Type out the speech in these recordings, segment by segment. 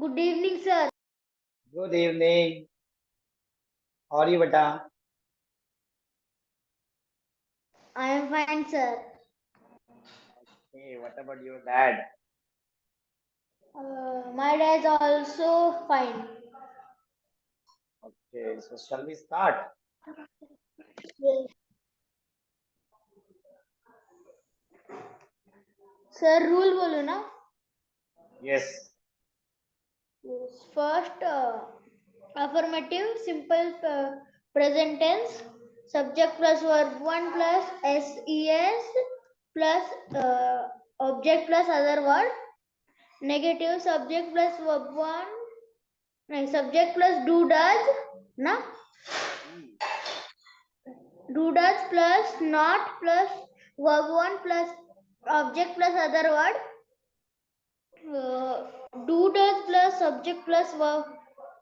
Good evening, sir. Good evening. How are you, beta? I am fine, sir. Hey, what about your dad? My dad is also fine. Okay, so shall we start? Yes. Sir, rule बोलो ना. Yes. Yes. First, affirmative, simple present tense. Subject plus verb one plus ses plus object plus other word. Negative, subject plus verb one. No, subject plus do does. Na? Do does plus not plus verb one plus object plus other word. Do does plus subject plus verb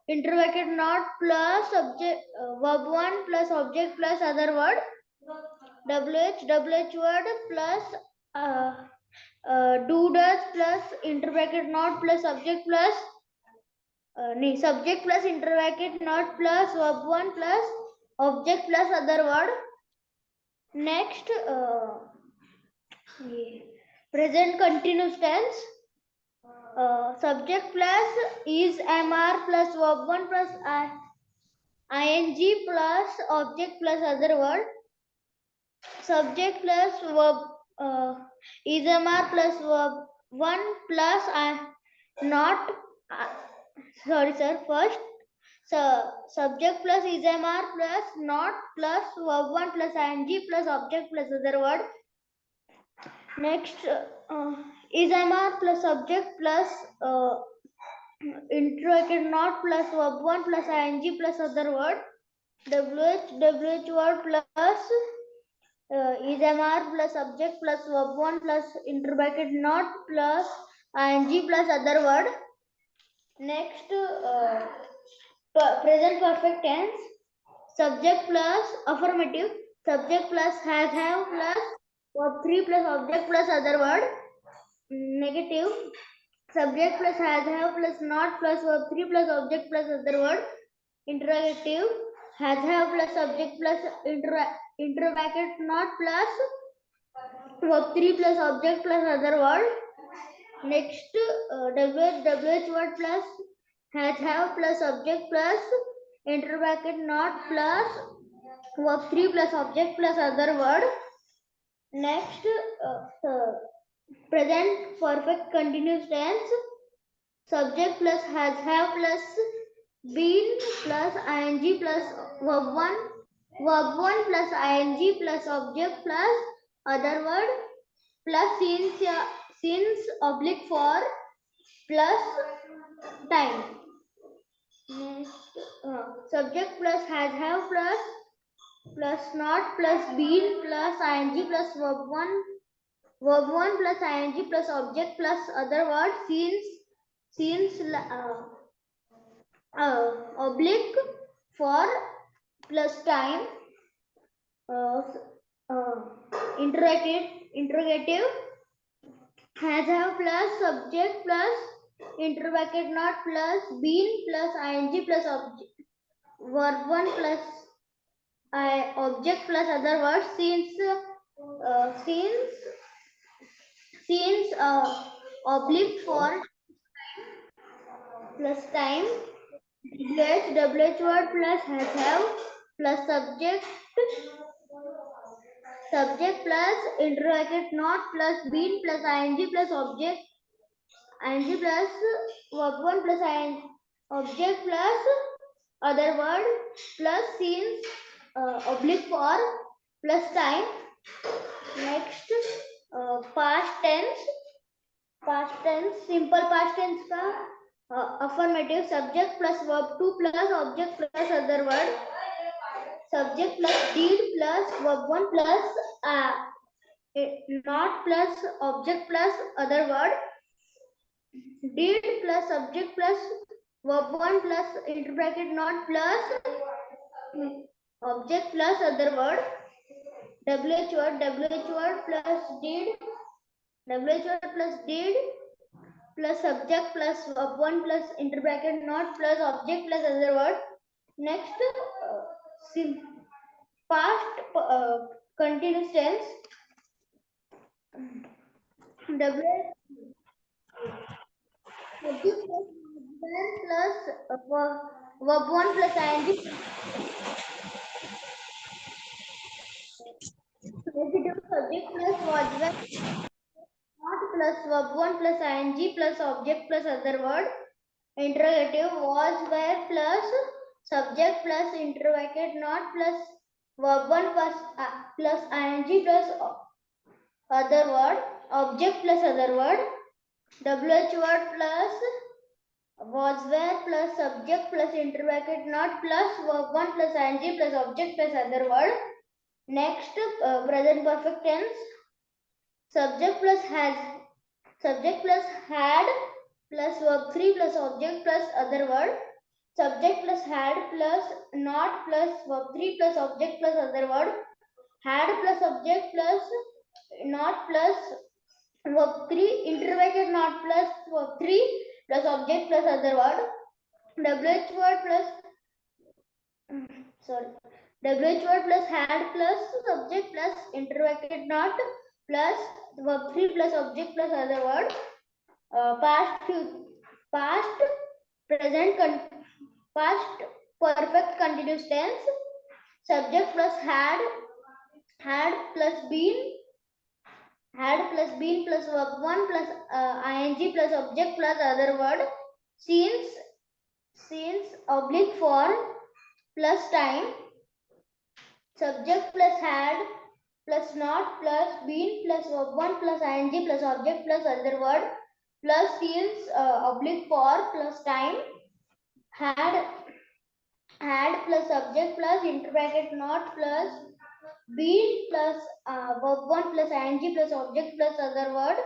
interrogated not plus subject verb one plus object plus other word. WH word plus uh, do does plus interrogated not plus subject plus subject plus interrogated not plus verb one plus object plus other word. Next, present continuous tense. Subject plus is MR plus verb one plus ing plus object plus other word. Subject plus verb is MR plus verb one plus not. Sorry, sir. First, subject plus is MR plus not plus verb one plus ing plus object plus other word. Next, is MR plus subject plus interrogated not plus verb one plus ing plus other word. WH word plus is MR plus subject plus verb one plus interrogated not plus ing plus other word. Next, present perfect tense. Subject plus affirmative. Subject plus has have plus verb three plus object plus other word. Negative. Subject plus has have plus not plus verb three plus object plus other word. Interrogative. Has have plus subject plus interrogated not plus verb three plus object plus other word. Next, WH word plus has have plus subject plus interrogated not plus verb three plus object plus other word. Next, present perfect continuous tense. Subject plus has have plus been plus ing plus verb one plus ing plus object plus other word plus since oblique for plus time. Next, subject plus has have plus not plus been plus ing plus verb one plus ing plus object plus other word since oblique for plus time. uh, uh, interrogative has have plus subject plus interrogated not plus been plus ing plus object verb one plus object plus other words since oblique for plus time. WH word plus has have plus subject plus interrogated not plus been plus ing plus object ing plus verb one plus ing object plus other word plus since oblique for plus time. Next, past tense simple past tense का affirmative subject plus verb two plus object plus other word. Subject plus did plus verb one plus not plus object plus other word. Did plus subject plus verb one plus interrogated not plus object plus other word. WH word plus did. WH word plus did plus subject plus verb 1 plus inter bracket not plus object plus other word. Next, past continuous tense. W subject plus verb 1 plus ing. Negative subject plus was were not plus verb 1 plus ing plus object plus other word. Interrogative was where plus subject plus inter bracket not plus verb 1 plus ing plus other word. Object plus other word. WH word plus was where plus subject plus inter bracket not plus verb 1 plus ing plus object plus other word. Next, present perfect tense. Subject plus has, subject plus had plus verb 3 plus object plus other word. Subject plus had plus not plus verb 3 plus object plus other word. Had plus subject plus not plus verb 3 inter bracket not plus verb 3 plus object plus other word. WH word plus WH word plus had plus subject plus inter bracket not plus verb 3 plus object plus other word. Past present past perfect continuous tense. Subject plus had plus been plus verb 1 plus ing plus object plus other word. Since oblique form plus time. Subject plus had plus not plus been plus verb 1 plus ing plus object plus other word plus since oblique for plus time. Had plus subject plus inter bracket not plus been plus verb 1 plus ing plus object plus other word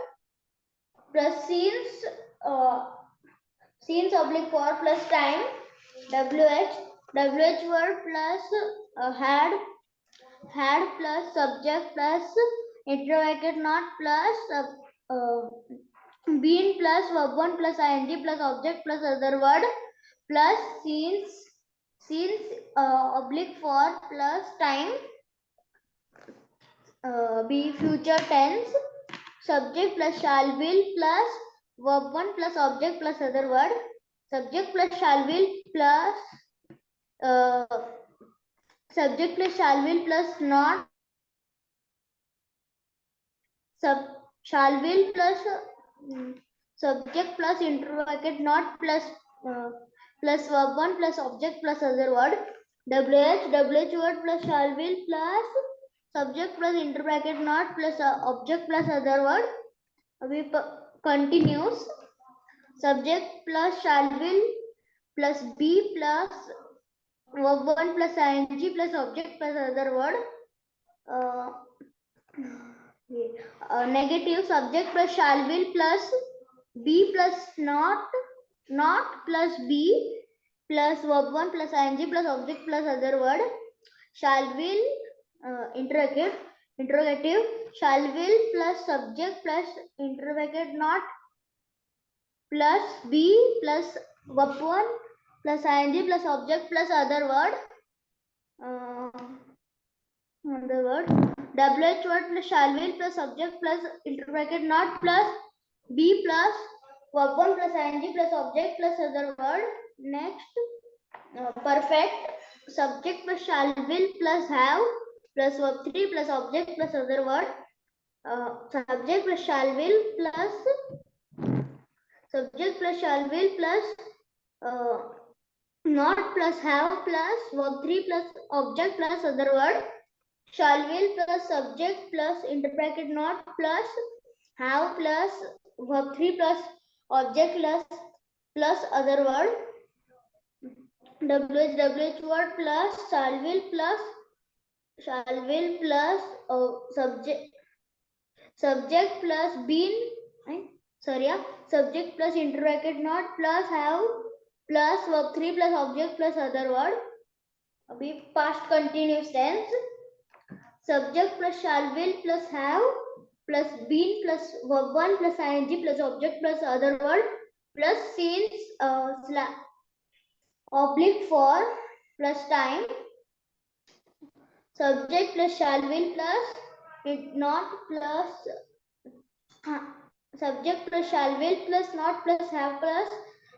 plus since oblique for plus time. WH word plus had plus subject plus inter bracket not plus been plus verb 1 plus ing plus object plus other word plus since oblique for plus time. Be future tense. Subject plus shall will plus verb 1 plus object plus other word. Subject plus shall will plus subject plus shall will plus not shall will plus subject plus inter bracket not plus plus verb 1 plus object plus other word. WH word plus shall will plus subject plus inter bracket not plus object plus other word. We continues. Subject plus shall will plus be plus verb 1 plus ing plus object plus other word. Negative subject plus shall will plus be plus not plus be plus verb 1 plus ing plus object plus other word. Shall will interrogative shall will plus subject plus inter bracket not plus be plus verb 1 plus ing plus object plus other word. Other word. WH word plus shall will plus subject plus inter bracket not plus be plus verb 1 plus ing plus object plus other word. Next, perfect. Subject plus shall will plus have plus verb 3 plus object plus other word. Subject plus shall will plus subject plus shall will plus not plus have plus verb 3 plus object plus other word. Shall will plus subject plus inter bracket not plus have plus verb 3 plus object plus other word. WH word plus shall will plus subject plus been subject plus inter bracket not plus have plus verb 3 plus object plus other word. Be past continuous tense. Subject plus shall will plus have plus been plus verb 1 plus ing plus object plus other word plus since oblique for plus time subject plus shall will plus it not plus subject plus shall will plus not plus have plus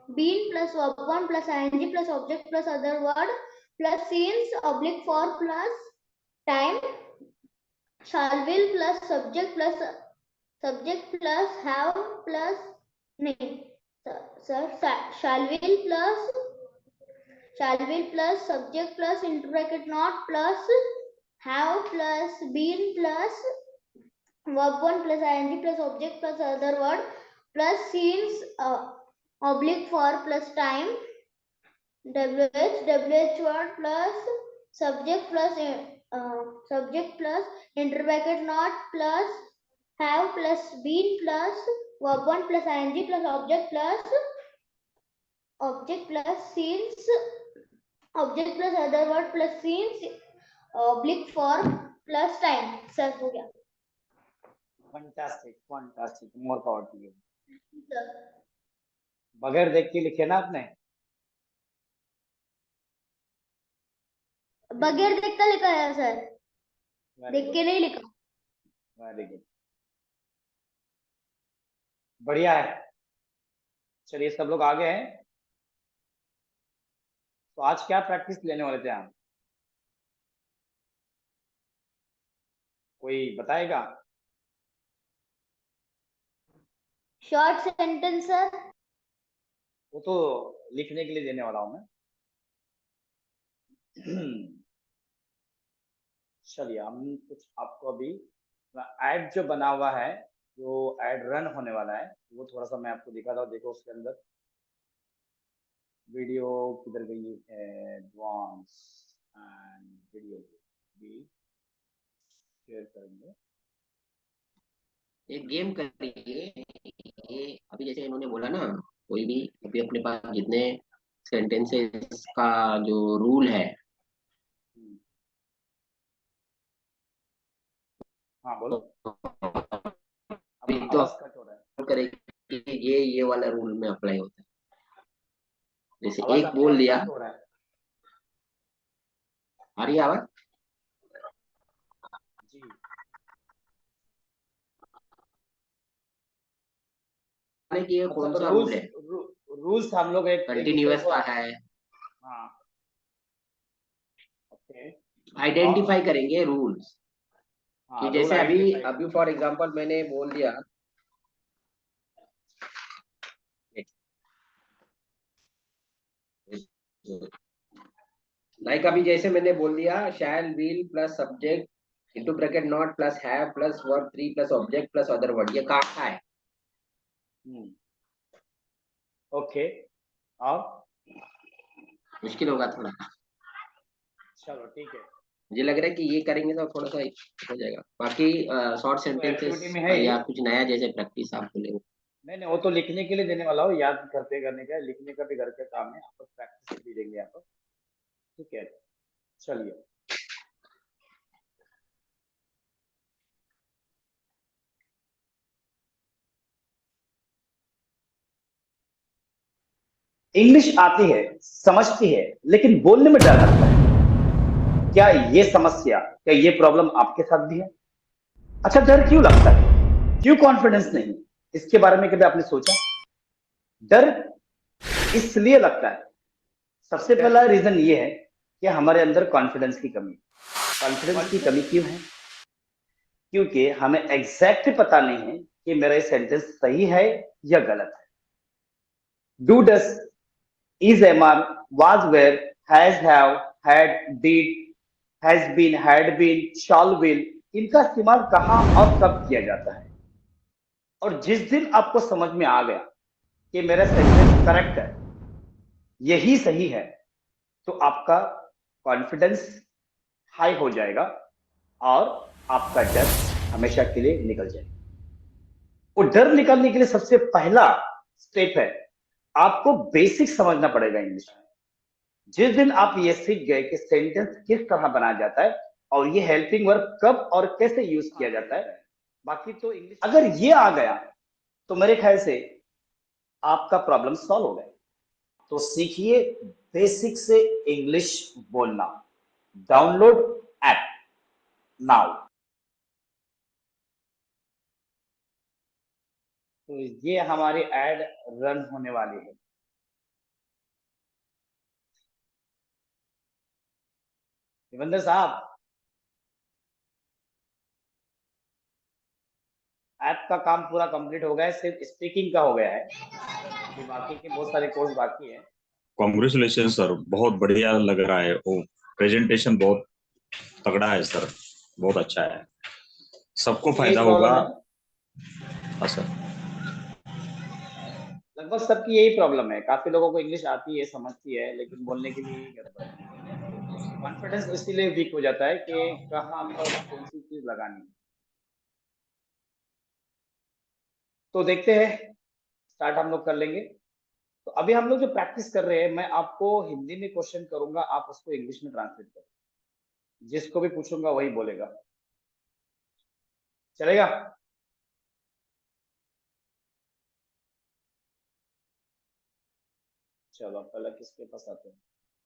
been plus verb 1 plus ing plus object plus other word plus since oblique for plus time shall will plus subject have plus नहीं sir shall will plus subject plus into bracket not plus have plus been plus verb 1 plus ing plus object plus other word plus since oblique for plus time wh word plus subject plus inter bracket not plus have plus been plus verb 1 plus ing plus object plus since object plus other word plus since oblique for plus time sir हो गया fantastic more power to you sir बगैर देख के लिखे ना आपने बगैर देख कर लिखा है सर देख के नहीं लिखा वेरी गुड बढ़िया है चलिए सब लोग आगे हैं तो आज क्या प्रैक्टिस लेने वाले थे हम कोई बताएगा शॉर्ट सेंटेंस सर वो तो लिखने के लिए देने वाला हूं मैं चलिए हम कुछ आपको अभी ऐड जो बना हुआ है जो ऐड रन होने वाला है वो थोड़ा सा मैं आपको दिखाता हूँ देखो उसके अंदर वीडियो किधर गई है एडवांस एंड वीडियो भी शेयर करेंगे एक गेम करिए ये अभी जैसे इन्होंने बोला ना कोई भी अभी अपने पास जितने सेंटेंसेस का जो रूल है हाँ बोलो अभी तो आवाज कट हो रहा है करेंगे ये वाला रूल में अप्लाई होता है जैसे आवाज एक आपका बोल दिया कट हो रहा है आ रही है आवाज जी कि ये कौन सा रूल रूल्स है रूल्स हम लोग एक कंटिन्यूअस का है हाँ ओके आइडेंटिफाई करेंगे रूल्स हाँ कि जैसे अभी फॉर एग्जांपल मैंने बोल दिया लाइक अभी जैसे मैंने बोल दिया शैल will plus subject into bracket not plus have plus verb 3 plus object plus other word ये कहाँ है ओके और मुश्किल होगा थोड़ा चलो ठीक है मुझे लग रहा है कि ये करेंगे तो थोड़ा सा हो जाएगा बाकी शॉर्ट सेंटेंसेस एक्टिविटी में है या कुछ नया जैसे प्रैक्टिस आप बोले नहीं वो तो लिखने के लिए देने वाला हो याद करते करने का लिखने का भी घर का काम है आपको प्रैक्टिस भी देंगे आपको ठीक है चलिए इंग्लिश आती है समझती है लेकिन बोलने में डर लगता है क्या ये समस्या क्या ये प्रॉब्लम आपके साथ भी है अच्छा डर क्यों लगता है क्यों कॉन्फिडेंस नहीं इसके बारे में कभी आपने सोचा डर इसलिए लगता है सबसे पहला रीजन ये है कि हमारे अंदर कॉन्फिडेंस की कमी क्यों है क्योंकि हमें एग्जैक्ट पता नहीं है कि मेरा ये सेंटेंस सही है या गलत है do does is MR was were has have had did has been had been shall will इनका इस्तेमाल कहां और कब किया जाता है और जिस दिन आपको समझ में आ गया कि मेरा सेंटेंस करेक्ट है यही सही है तो आपका कॉन्फिडेंस हाई हो जाएगा और आपका डर हमेशा के लिए निकल जाएगा वो डर निकलने के लिए सबसे पहला स्टेप है आपको बेसिक समझना पड़ेगा इंग्लिश में जिस दिन आप ये सीख गए कि सेंटेंस किस तरह बनाया जाता है और ये हेल्पिंग वर्ब कब और कैसे यूज किया जाता है बाकी तो इंग्लिश अगर ये आ गया तो मेरे ख्याल से आपका प्रॉब्लम सॉल्व हो गया। तो सीखिए बेसिक से इंग्लिश बोलना। Download app now. तो ये हमारी एड रन होने वाली है। देवेंद्र साहब, ऐप का काम पूरा कंप्लीट हो गया है, सिर्फ स्पीकिंग का हो गया है। अभी बाकी के बहुत सारे कोर्स बाकी है। कॉन्ग्रेचुलेशन सर, बहुत बढ़िया लग रहा है। वो प्रेजेंटेशन बहुत तगड़ा है सर, बहुत अच्छा है, सबको फायदा यही होगा। प्रॉब्लम है, हाँ सर। लगभग सबकी यही प्रॉब्लम है। काफी लोगों को इंग्लिश आती है, समझती है, लेकिन बोलने के लिए ही गड़बड़ है। कॉन्फिडेंस इसीलिए वीक हो जाता है कि कहाँ पर कौन सी चीज लगानी है। तो देखते हैं, स्टार्ट हम लोग कर लेंगे। तो अभी हम लोग जो प्रैक्टिस कर रहे हैं, मैं आपको हिंदी में क्वेश्चन करूंगा, आप उसको इंग्लिश में ट्रांसलेट करो। जिसको भी पूछूंगा वही बोलेगा, चलेगा? चलो पहले किसके पास आते हैं।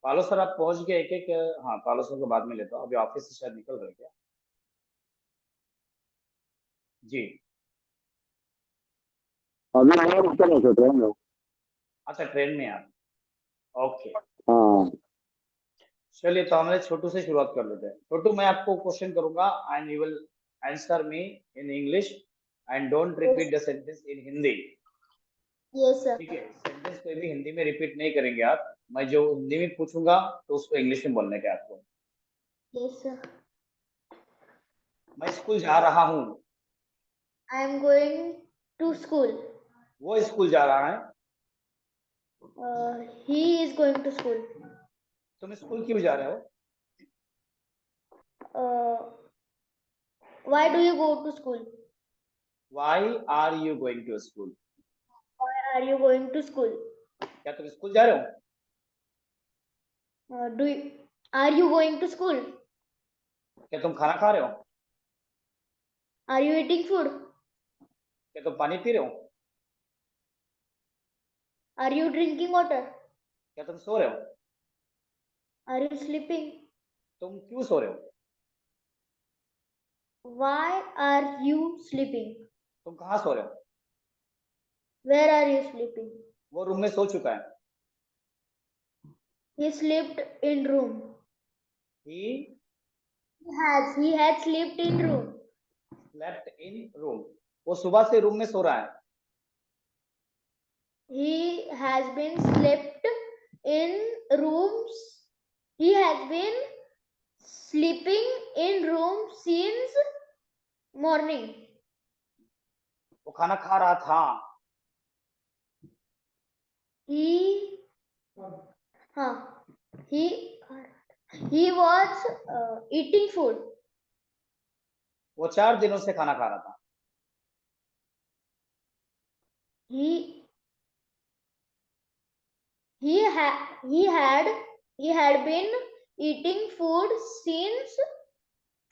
पालो सर आप पहुंच गए? एक एक, हाँ पालो सर को बाद में लेता हूँ, अभी ऑफिस से शायद निकल रहे क्या। जी। अभी हमारा ऊपर है ट्रेन में। अच्छा ट्रेन में आप, ओके। हाँ चलिए तो हमारे छोटू से शुरुआत कर लेते हैं। छोटू, मैं आपको क्वेश्चन करूंगा and you will answer me in English and don't repeat the sentence in Hindi. Yes, sir. ठीक है, सेंटेंस कोई भी हिंदी में रिपीट नहीं करेंगे आप। मैं जो हिंदी में पूछूंगा तो उसको इंग्लिश में बोलने का है आपको। Yes, sir. मैं स्कूल जा रहा हूँ। I am going to school. वो स्कूल जा रहा है। He is going to school. तुम स्कूल क्यों जा रहे हो? Why do you go to school? Why are you going to school? Why are you going to school? क्या तुम स्कूल जा रहे हो? Are you going to school? क्या तुम खाना खा रहे हो? Are you eating food? क्या तुम पानी पी रहे हो? Are you drinking water? क्या तुम सो रहे हो? Are you sleeping? तुम क्यों सो रहे हो? Why are you sleeping? तुम कहाँ सो रहे हो? Where are you sleeping? वो रूम में सो चुका है। He slept in room. He He had slept in room. Slept in room. वो सुबह से रूम में सो रहा है। He has been slept in rooms. He has been sleeping in room since morning. वो खाना खा रहा था। He he was eating food. वो 4 दिनों से खाना खा रहा था। He he had been eating food since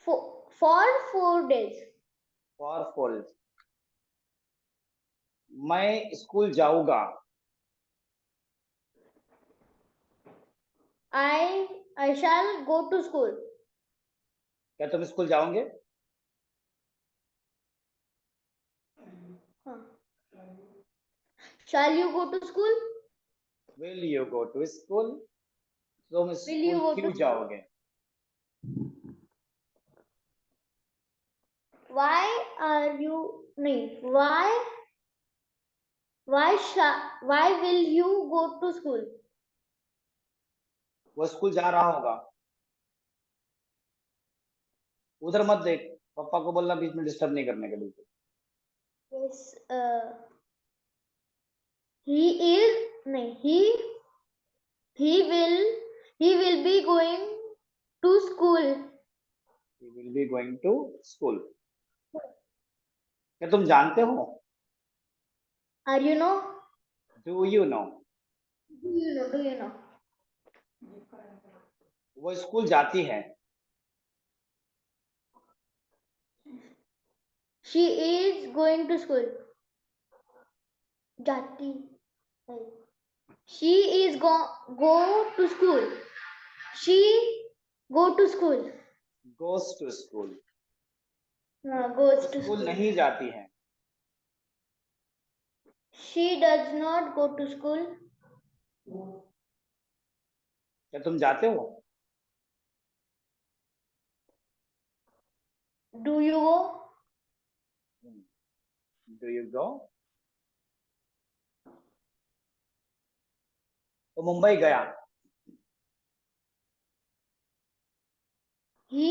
for 4 days. For full. मैं स्कूल जाऊंगा। I shall go to school. क्या तुम स्कूल जाओगे? Shall you go to school? Will you go to school? तुम you स्कूल go क्यों to- जाओगे? Why are you why will you go to school? वो school जा रहा होगा। उधर मत देख, पापा को बोलना बीच में डिस्टर्ब नहीं करने के लिए। Yes, he is he will be going to school. He will be going to school. क्या तुम जानते हो? Are you know? Do you know? Do you know? वो स्कूल जाती है। She is going to school. जाती है. She is go to school. She go to school. goes to school. Goes to school school. नहीं जाती है. She does not go to school. क्या तुम जाते हो? Do you go? Do you go? वो मुंबई गया. He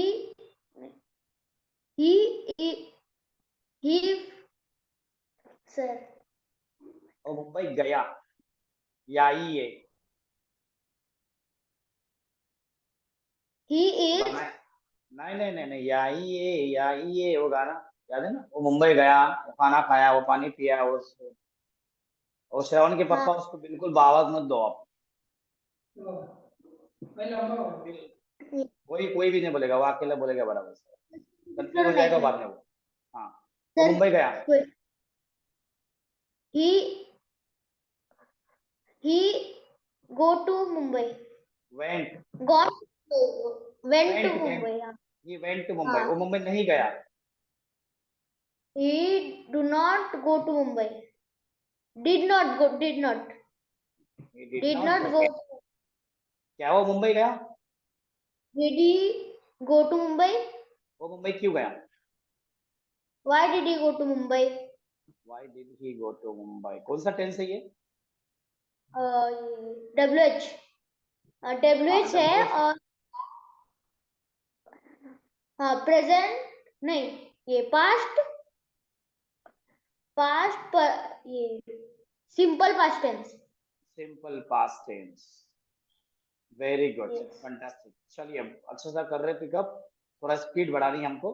sir. वो मुंबई गया. या ये He is गाना. नहीं नहीं नहीं नहीं, या ये वो गाना याद है ना? वो मुंबई गया, वो खाना खाया, वो पानी पिया, वो श्रवण के पापा उसको बिल्कुल आवाज मत दो आप. कोई भी नहीं बोलेगा, वो अकेला बोलेगा बराबर से. कंफ्यूज हो जाएगा बाद में वो. हाँ, वो मुंबई गया. he go to Mumbai. went Went to Mumbai. हाँ. he went to Mumbai. हाँ. वो मुंबई नहीं गया. He do not go to Mumbai. Did not go. he Did not go. क्या वो मुंबई गया? Did he go to Mumbai? वो मुंबई क्यों गया? Why did he go to Mumbai? why did he go to Mumbai? कौन सा टेंस है ये? WH. WH है WH. और प्रेजेंट नहीं, ये पास्ट पर ये simple past tense. Simple past tense. Very good. Yes. Fantastic. चलिए अब अच्छा सा कर रहे पिकअप. थोड़ा स्पीड बढ़ानी है हमको.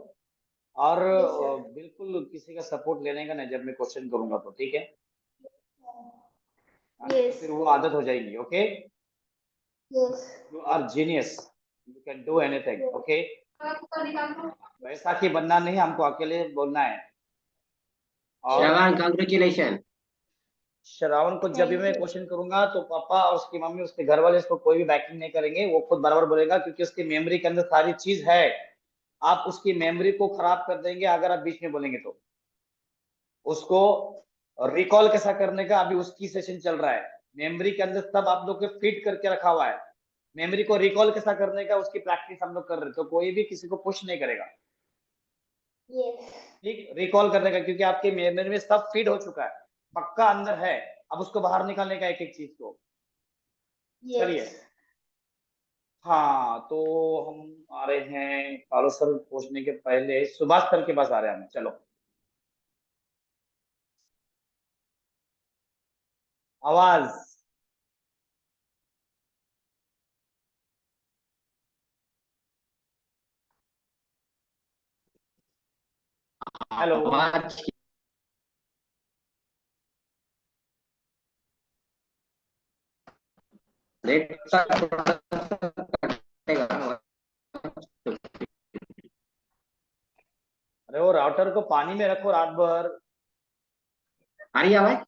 और Yes, sir. बिल्कुल किसी का सपोर्ट लेने का नहीं जब मैं क्वेश्चन करूंगा तो, ठीक है? Yes. फिर वो आदत हो जाएगी. Okay, Yes. You are genius. You can do anything. Yes. Okay, वैसा कि बनना नहीं, हमको अकेले बोलना है. और श्रवण, कांग्रेचुलेशन. श्रावण को जब भी Thank मैं you. क्वेश्चन करूंगा तो पापा और उसकी मम्मी, उसके घर वाले इसको कोई भी बैकिंग नहीं करेंगे. वो खुद बराबर बोलेगा क्योंकि उसकी मेमोरी के अंदर सारी चीज है. आप उसकी मेमोरी को खराब कर देंगे अगर आप बीच में बोलेंगे तो. उसको रिकॉल कैसा करने का अभी उसकी सेशन चल रहा है. मेमोरी के अंदर सब आप लोग को फिट करके रखा हुआ है. मेमोरी को रिकॉल कैसा करने का उसकी प्रैक्टिस हम लोग कर रहे हैं. तो कोई भी किसी को पुश नहीं करेगा. Yes. ठीक, रिकॉल करने का, क्योंकि आपके मेमोरी में सब फीड हो चुका है, पक्का अंदर है. अब उसको बाहर निकालने का एक एक चीज को. चलिए. Yes. हाँ, तो हम आ रहे हैं कालो सर पहुंचने के पहले सुभाष सर के पास आ रहे हैं हम. चलो, आवाज. हेलो. आवाज नेट का थोड़ा सा कटेगा. अरे वो राउटर को पानी में रखो रात भर. आ रही है आवाज?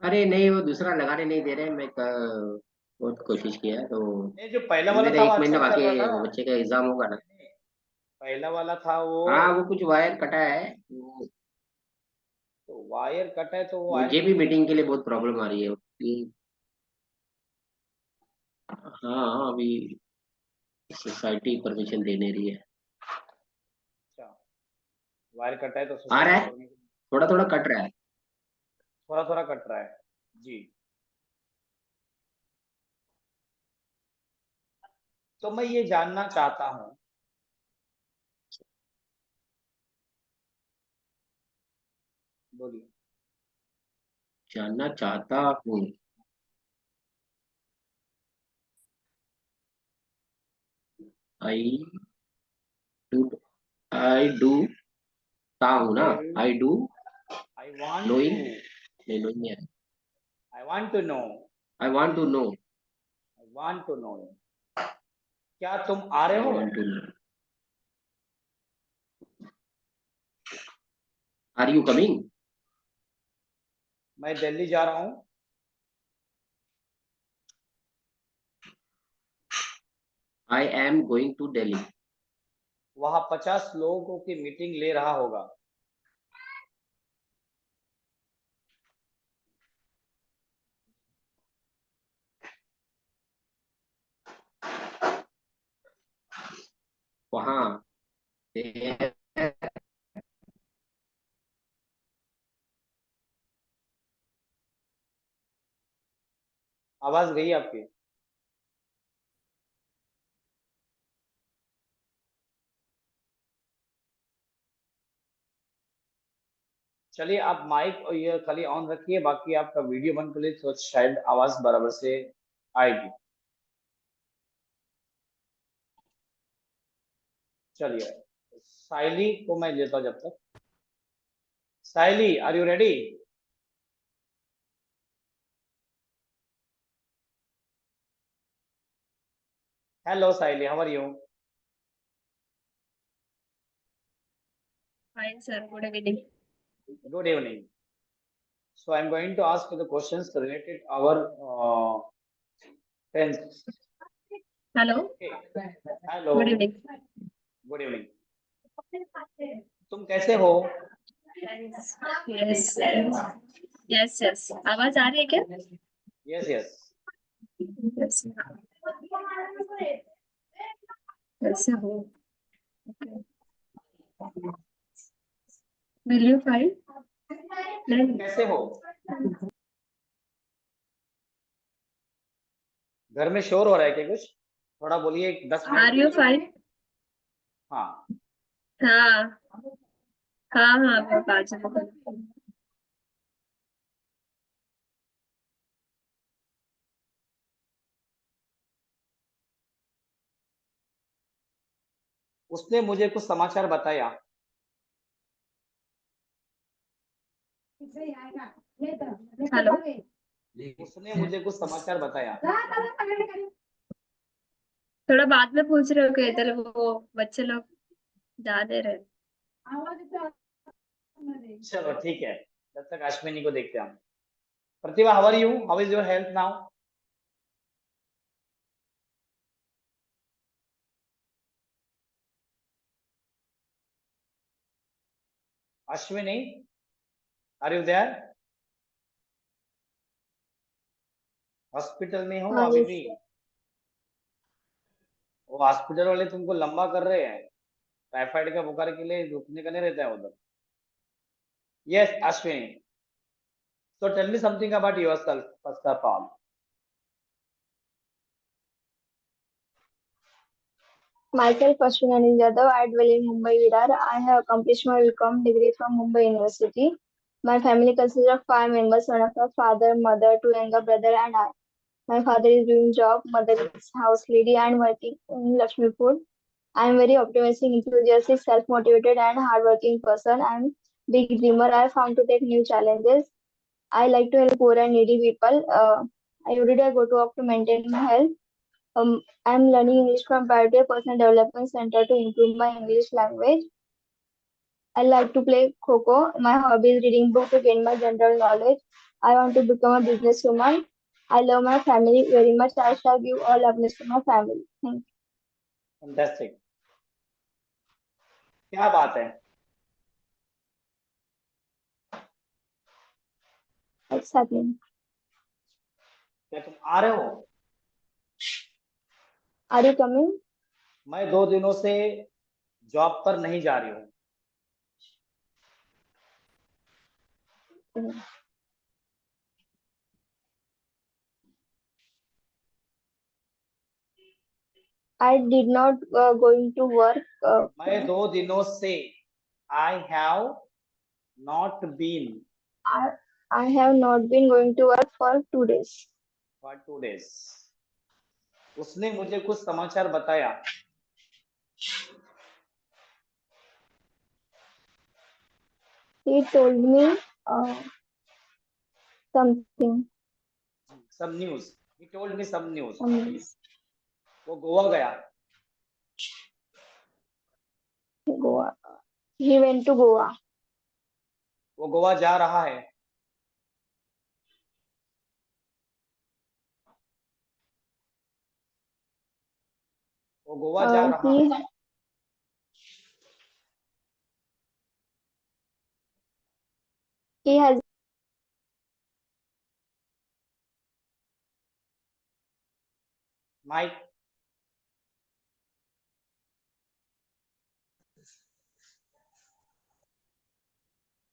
अरे नहीं, वो दूसरा लगाने नहीं दे रहे. मैं बहुत कोशिश किया तो. ये जो पहला वाला मेरा था वो 1 महीना अच्छा चल बाकी रहा है, था. बच्चे का एग्जाम होगा ना. पहला वाला था वो. हाँ, वो कुछ वायर कटा है. तो वायर कट है तो वो वायर मुझे भी मीटिंग के लिए बहुत प्रॉब्लम आ रही है. हाँ, अभी सोसाइटी परमिशन दे नहीं रही है. अच्छा, वायर कट है तो आ रहा है, थोड़ा थोड़ा कट रहा है. थोड़ा थोड़ा कट रहा है जी. तो मैं ये जानना चाहता हूँ, बोलिए. जानना चाहता हूँ. आई डू आई डू ता हूँ ना. I do I want knowing. To. नहीं, नोइंग है. I want to know. I want to know. I want to know. क्या तुम आ रहे आई हो? Want to know. Are you coming? मैं दिल्ली जा रहा हूँ। I am going to Delhi. वहाँ 50 लोगों की मीटिंग ले रहा होगा। वहाँ आवाज गई आपकी। चलिए आप माइक और ये खाली ऑन रखिए, बाकी आपका वीडियो बंद कर लीजिए तो शायद आवाज बराबर से आएगी। चलिए साइली को मैं लेता हूं जब तक। Saili, are you ready? Hello Saili, how are you? Fine, sir. Good evening. Good evening. So I'm going to ask you the questions related our tense. Hello. Okay. Hello. Good evening. Good evening. तुम कैसे हो? Yes. Yes. Yes. आवाज आ रही है क्या? Yes, yes. Yes. कैसे हो? Will you find? तुम कैसे हो? घर में शोर हो रहा है क्या कुछ? थोड़ा बोलिए, 10 Are मिनट। you fine? हाँ। हाँ. हाँ. वो बाजू में. उसने मुझे कुछ समाचार बताया। Hello. उसने मुझे कुछ समाचार बताया। थोड़ा बाद में पूछ रहे हो कि इधर वो बच्चे लोग जा दे रहे. चलो ठीक है, जब तक अश्विनी को देखते हैं हम। Pratibha, how are you? How is your health now? Ashwini, are you there? Hospital में हो हाँ अभी जी। भी? वो हॉस्पिटल वाले तुमको लंबा कर रहे हैं। टाइफाइड का बुखार के लिए रुकने का नहीं रहता है उधर। Yes Ashwini, so tell me something about yourself first of all. Myself, Ashwini Yadav. I dwell in Mumbai, Virar. I have accomplished my BCom degree from Mumbai University. My family consists of 5 members: one of my father, mother, 2 younger brother, and I. My father is doing job, mother is house lady and working in Lakshmipur. I am very optimistic, enthusiastic, self-motivated, and hardworking person. I am big dreamer. I found to take new challenges. I like to help poor and needy people. Every day I go to work to maintain my health. I'm learning English from Pioneer Personal Development Center to improve my English language. I like to play Kho. My hobby is reading books to gain my general knowledge. I want to become a businesswoman. I love my family very much. I shall give all happiness to my family. Thank Fantastic. क्या बात है? you. What's happening? क्या तुम आ रहे हो? Are you coming? मैं 2 दिनों से जॉब पर नहीं जा रही हूँ। I did not going to work. मैं 2 दिनों से I have not been I have not been going to work for 2 days. for 2 days. उसने मुझे कुछ समाचार बताया। He told me something. Some news. He told me some news. Some वो गोवा गया। Goa. He went to Goa. वो गोवा जा रहा है। वो गोवा जा रहा है। he has mike.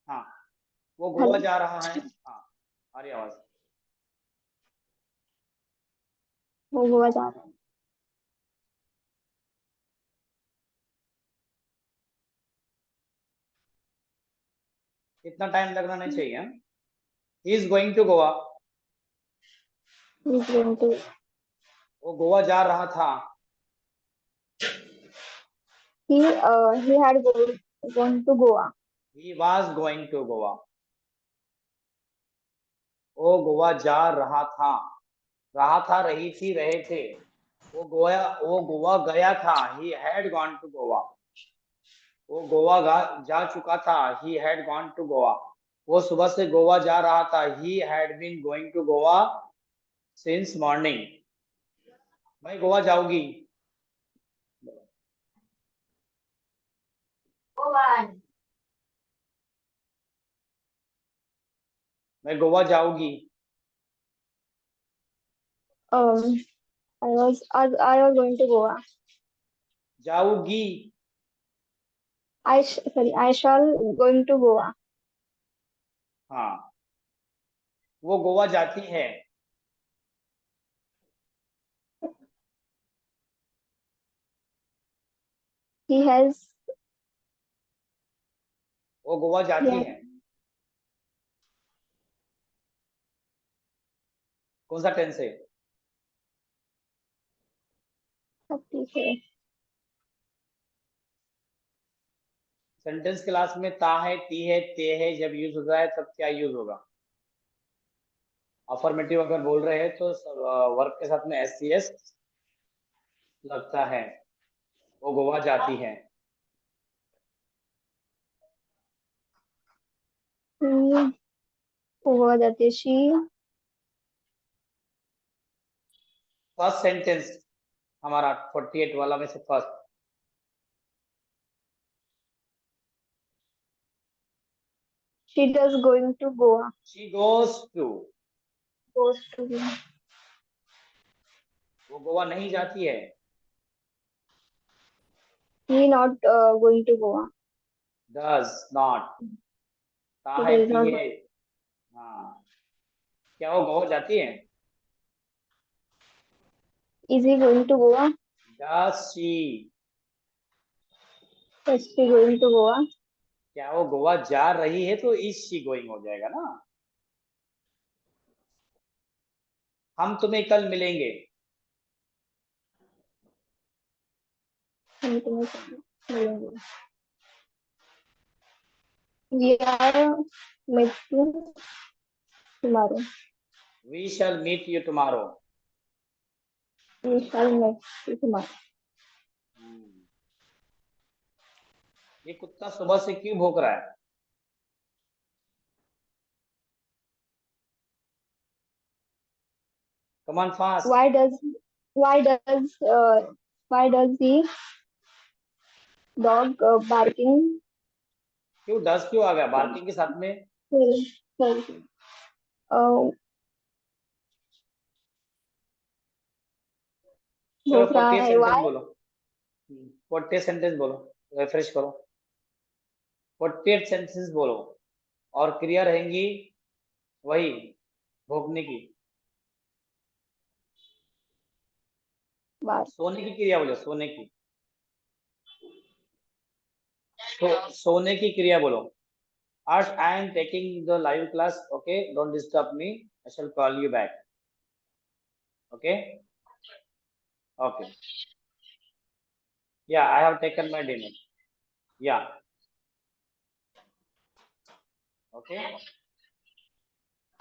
हाँ, वो गोवा hello जा रहा है। हाँ, आ रही आवाज। वो गोवा जा रहा है। इतना टाइम लगना नहीं चाहिए। He is going to Goa. He's going to वो गोवा जा रहा था। he had gone to Goa. He was going to Goa. वो गोवा जा रहा था। रहा था, रही थी, रहे थे। वो गोवा गया था। He had gone to Goa. वो गोवा जा चुका था। He had gone to Goa. वो सुबह से गोवा जा रहा था। He had been going to Goa since morning. मैं गोवा जाऊंगी। मैं गोवा जाऊंगी। I was going to Goa. जाऊंगी। I shall going to Goa. हाँ, वो गोवा जाती है। He has वो गोवा जाती he, है। कौन सा टेंस है? सेंटेंस क्लास में ता है, ती है, ते है जब यूज होता है तब क्या यूज होगा? अफर्मेटिव अगर बोल रहे हैं तो वर्क के साथ में एस सी एस लगता है। वो गोवा जाती है। वो गोवा जाती है. फर्स्ट सेंटेंस हमारा 48 वाला में से first. She does going to Goa. She goes to. Goes to Goa. वो गोवा नहीं जाती है। He not going to Goa. Does not. ता He है, does ती not. है। हाँ, क्या वो गोवा जाती है? Is he going to Goa? Does she. Is she going to Goa? क्या वो गोवा जा रही है तो इज शी गोइंग हो जाएगा ना। हम तुम्हें कल मिलेंगे। हम तुम्हें मिलेंगे. We are meeting tomorrow. We shall meet you tomorrow. We shall meet tomorrow. ये कुत्ता सुबह से क्यों भौंक रहा है? Come on fast. Why does why does uh, why does the dog barking? क्यों डस क्यों आ गया बार्किंग के साथ में? Well, uh, चलो भौंक रहा 48 है. Sentence Why? बोलो। 48 सेंटेंस बोलो। रिफ्रेश करो। 48 सेंटेंस बोलो और क्रिया रहेंगी वही भोंकने की। Bark. सोने की क्रिया बोलो। सोने की। सोने की क्रिया बोलो। Arsh, I am taking the live class. Okay, don't disturb me. I shall call you back. Okay. Okay. Yeah, I have taken my dinner. Yeah. Okay.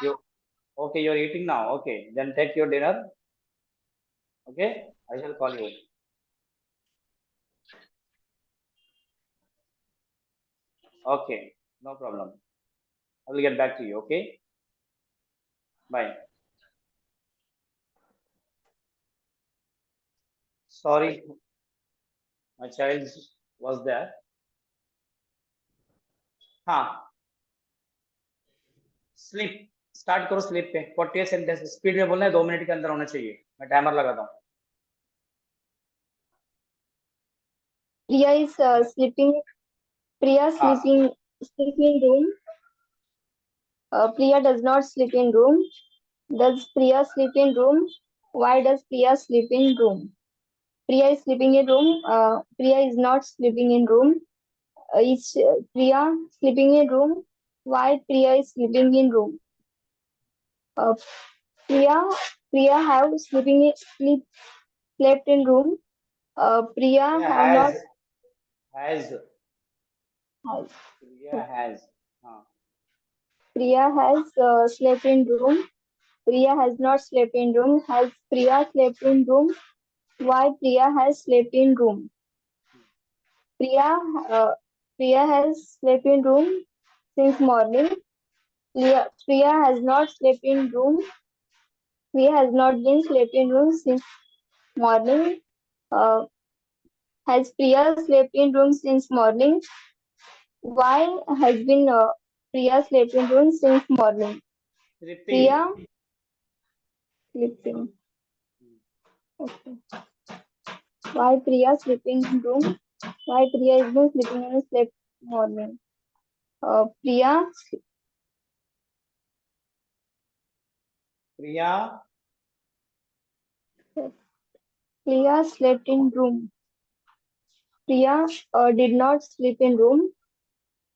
You okay? You're eating now. Okay. Then take your dinner. Okay. I shall call you. Okay. No problem. I will get back to you. Okay. Bye. Sorry, my child was there. हाँ, slip start करो। Slip पे 48 sentence speed में बोलना है, 2 minute के अंदर होना चाहिए। मैं टाइमर लगाता हूँ। Priya is sleeping. Priya हाँ, sleeping room. Priya does not sleep in room. Does Priya sleep in room? Why does Priya sleep in room? Priya is sleeping in room. Priya is not sleeping in room. Is Priya sleeping in room? Why Priya is sleeping in room? Uh, Priya have slept in room. Priya Priya have not has has. Priya has हाँ, Priya has slept in room. Priya has not slept in room. Has Priya slept in room? Why Priya has slept in room? Priya uh, Priya has slept in room since morning. Priya has not slept in room. Priya has not been slept in room since morning. Uh, has Priya slept in room since morning? Why has been Priya slept in room since morning? repeat. Priya sleeping. Okay. Why Priya sleeping in room? Why Priya is been sleeping in slept morning? Priya Priya Priya slept in room. Priya did not sleep in room.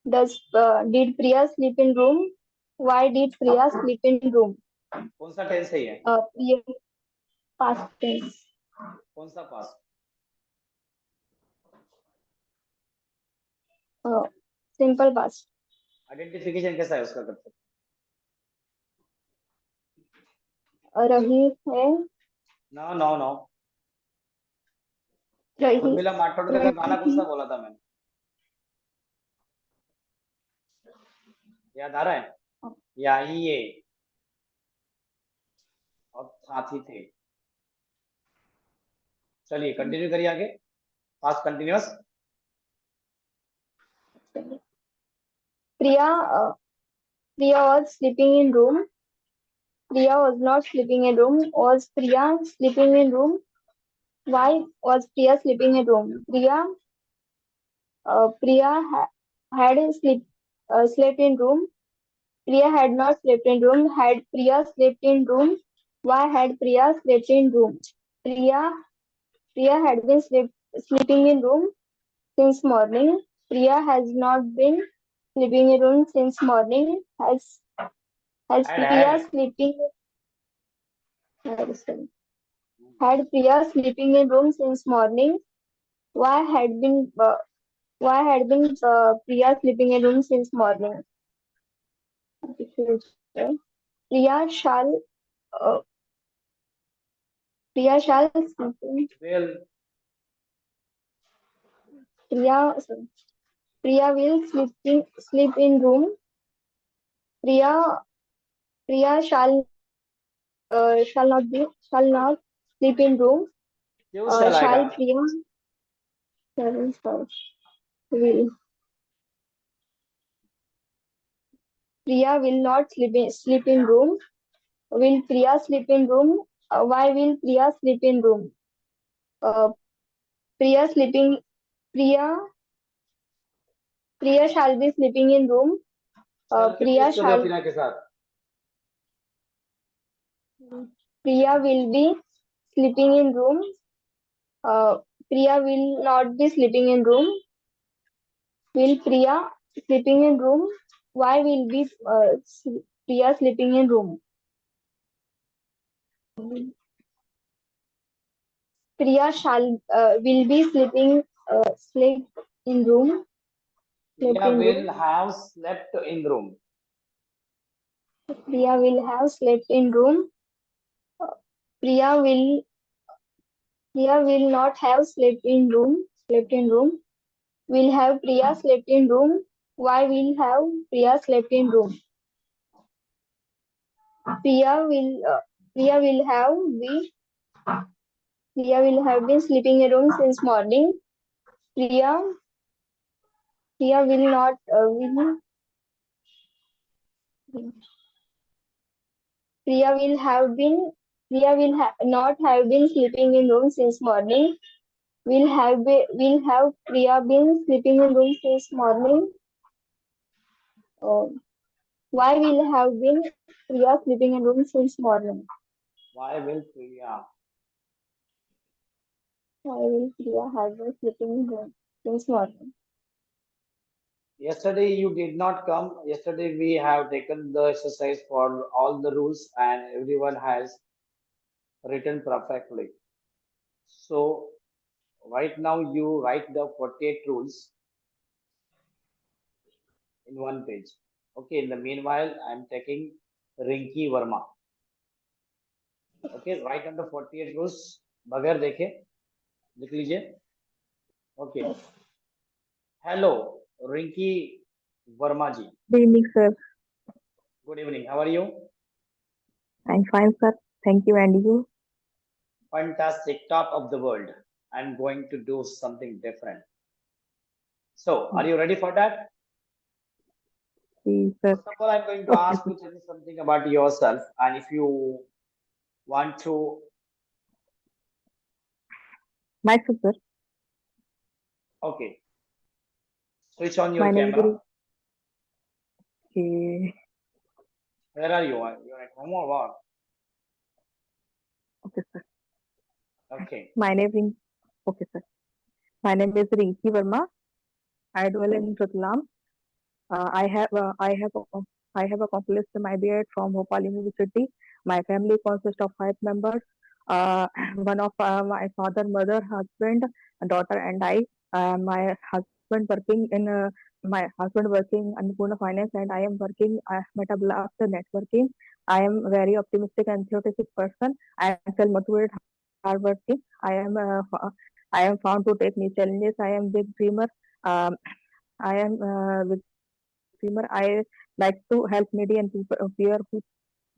Did Priya sleep in room? Why did Priya sleep in room? कौन सा tense है ये? Priya past tense. कौन सा पास? Simple past. Identification कैसा है उसका करते? रही है नो नो नो, रही उर्मिला मातोंडकर का गाना कौन सा बोला था मैंने? याद आ रहा है? या ये और साथी थे। चलिए कंटिन्यू करिए आगे। Past continuous. Priya was sleeping in room. Priya was not sleeping in room. Was Priya sleeping in room? Why was Priya sleeping in room? Priya had slept in room. Priya had not slept in room. Had Priya slept in room? Why had Priya slept in room? Priya had been sleeping in room since morning. Priya has not been sleeping in room since morning. Has Priya sleeping had Priya sleeping in room since morning? Why had been Priya sleeping in room since morning? Priya shall sleeping. Well Priya will sleep in room. Priya shall not sleep in room. क्यों चल आएगा? Shall Priya will Priya will not sleep in room. Will Priya sleep in room? Why will Priya sleep in room? Priya sleeping. Priya shall be sleeping in room. Priya shall. टीना के साथ Priya will be sleeping in room. Priya will not be sleeping in room. Will Priya sleeping in room? Why will be Priya sleeping in room? Priya shall will be sleep in room. Priya will have slept in room. Priya will have slept in room. Priya will not have slept in room. Will have Priya slept in room. Why will have Priya slept in room? Priya will have been sleeping in a room since morning. Priya will not not have been sleeping in room since morning. Will have Priya been sleeping in room since morning? Oh, why will have been Priya sleeping in room since morning? Why will Priya? Why will Priya have been sleeping in room since morning? Yesterday you did not come. Yesterday we have taken the exercise for all the rules and everyone has written perfectly. So right now you write the 48 rules in one page. Okay, in the meanwhile, I'm taking Rinki Verma. Okay, write on the 48 rules. बगैर देखे लिख लीजिए. Okay. Hello, Rinki Verma ji. Good evening, sir. Good evening. How are you? I'm fine, sir. Thank you. And you? Fantastic. Top of the world. I'm going to do something different. So, are you ready for that? Yes, sir. First of all, I'm going to Okay, ask you to tell me something about yourself. And if you want to, myself, sir. okay, switch on your My name is camera. Okay. Where are you? You're at home or what? Okay, sir. Okay. My name is Okay, sir. My name is Rinki Verma. I dwell in Ratlam. I have accomplished my B.Ed from Bhopal University. My family consists of 5 members. One of my father, mother, husband, daughter, and I. My husband working in Annapurna Finance, and I am working Metablast Networking. I am very optimistic and enthusiastic person. I am self-motivated, hardworking. I am found to take new challenges. I am big dreamer. Um, I am big dreamer. I like to help needy and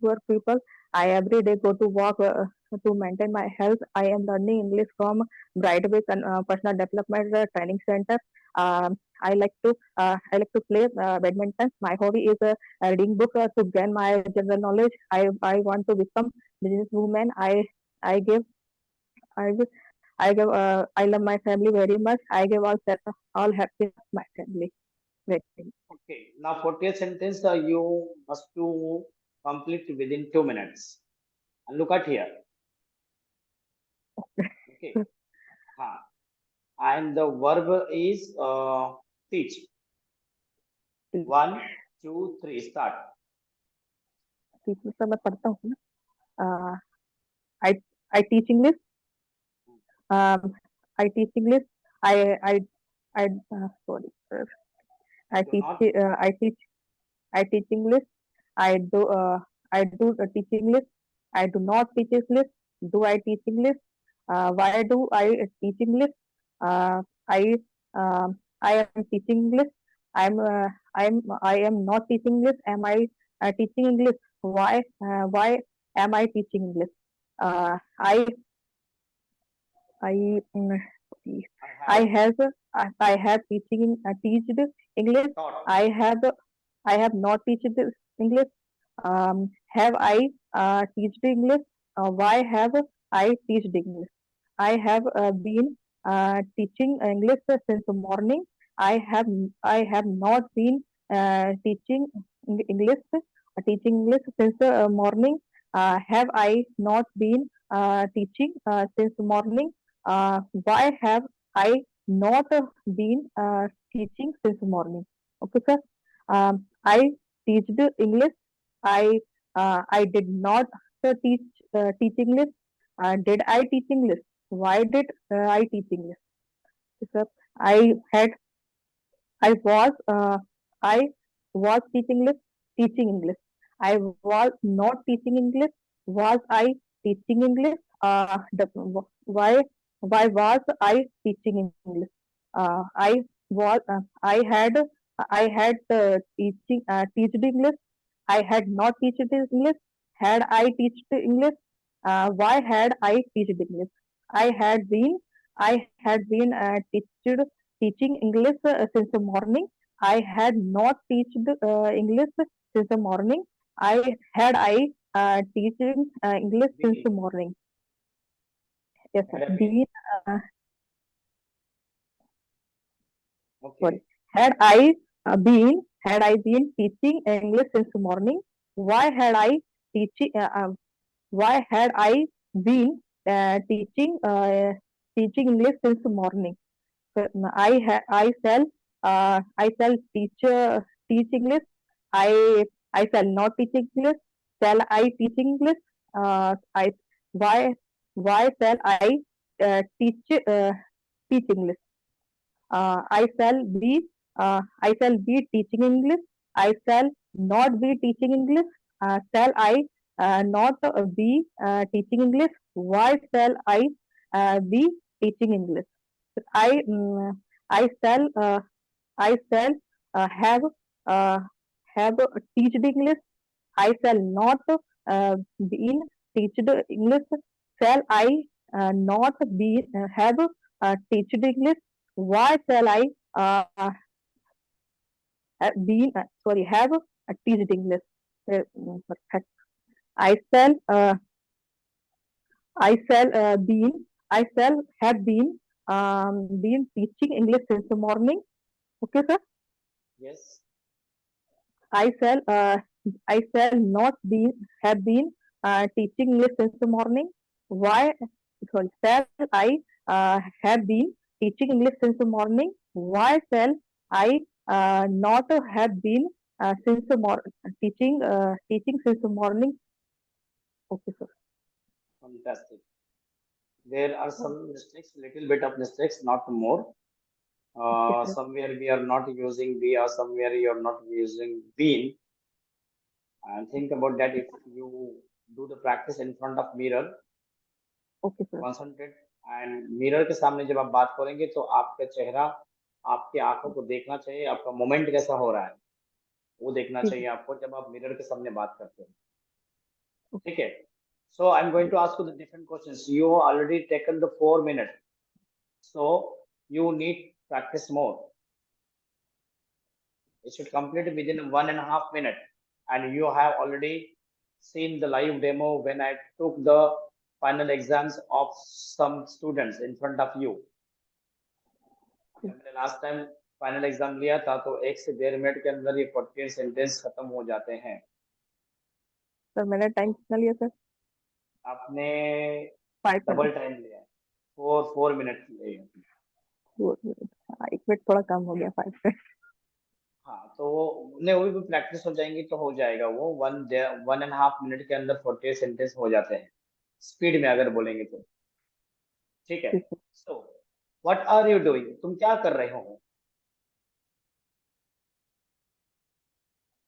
poor people. I every day go to walk to maintain my health. I am learning English from Brightway Personal Development Training Center. I like to play badminton. My hobby is reading book to gain my general knowledge. I want to become businesswoman. I give I give I love my family very much. I give all happiness to my family. Very much. Okay. Now, 40th sentence you must to complete within 2 minutes. And look at here. Okay. Huh. And the verb is teach. 1, 2, 3. Start. मतलब मैं पढ़ता हूँ ना. I I teach English. I teach English. I sorry, sir. I Do teach not. uh, I teach I teach English. I do teach English. I do not teach English. Do I teach English? Why do I teach English? Uh, I I am teaching English. I am not teaching English. Am I teaching English? Why am I teaching English? Uh, I I mm, I have I have teached English. taught. I have I have not teached English. Have I teached English? Why have I teached English? I have been teaching English since morning. I have not been teaching English since morning. Have I not been teaching since morning? Why have I not been teaching since morning? Okay, sir. I teach English. I did not teach English. Did I teach English? Why did I teach English? Sir, I had I was I was teaching English. I was not teaching English. Was I teaching English? Why was I teaching English? I had teached English. I had not teached English. had I teached English? Why had I teached English? I had been teaching English since the morning. I had not teached English since the morning. I teaching English since the morning. Yes, sir. Had Been okay. sorry. Had I been teaching English since the morning? Why had I teaching? Why had I been teaching English since the morning? I shall teach English. I shall not teach English. Shall I teach English? I why shall I teach English? I shall be teaching English. I shall not be teaching English. Shall I not be teaching English? Why shall I be teaching English? I mm, I shall have uh, teached English. I shall not be teached English. Shall I not be have teached English? Why shall I have teached English? Perfect. I shall I shall I shall have been teaching English since the morning. Okay, sir. Yes. I shall not be have been teaching English since the morning. Why? Sorry, shall I have been teaching English since the morning? Why shall I not have been since the teaching since the morning? Okay, sir. Fantastic. There are some mistakes, little bit of mistakes, not more. Okay, sir. Somewhere we are not using be, or somewhere you are not using been. And think about that if you do the practice in front of mirror, Okay, sir. concentrate, and mirror के सामने जब आप बात करेंगे तो आपका चेहरा, आपके आंखों को देखना चाहिए, आपका मोमेंट कैसा हो रहा है वो देखना ठीक चाहिए है. आपको जब आप मिरर के सामने बात करते हैं. Okay. ठीक है. So I'm going to ask you the different questions. You already taken the 4 minutes, so you need practice more. It should complete within 1.5 minutes, and you have already seen the live demo when I took the final exams of some students in front of you. जब मैंने last time final exam लिया था तो 1 से 1.5 minute के अंदर ये 40 sentence खत्म हो जाते हैं. सर मैंने टाइम कितना लिया सर? आपने 5 डबल मिनट. टाइम लिया है, 4 मिनट लिए. 4 मिनट. 1 मिनट थोड़ा कम हो गया. 5 मिनट. हाँ तो नहीं, वो भी प्रैक्टिस हो जाएंगी तो हो जाएगा वो. 1.5 मिनट के अंदर 40 सेंटेंस हो जाते हैं स्पीड में अगर बोलेंगे तो. ठीक है. ठीक है. So what are you doing? तुम क्या कर रहे हो?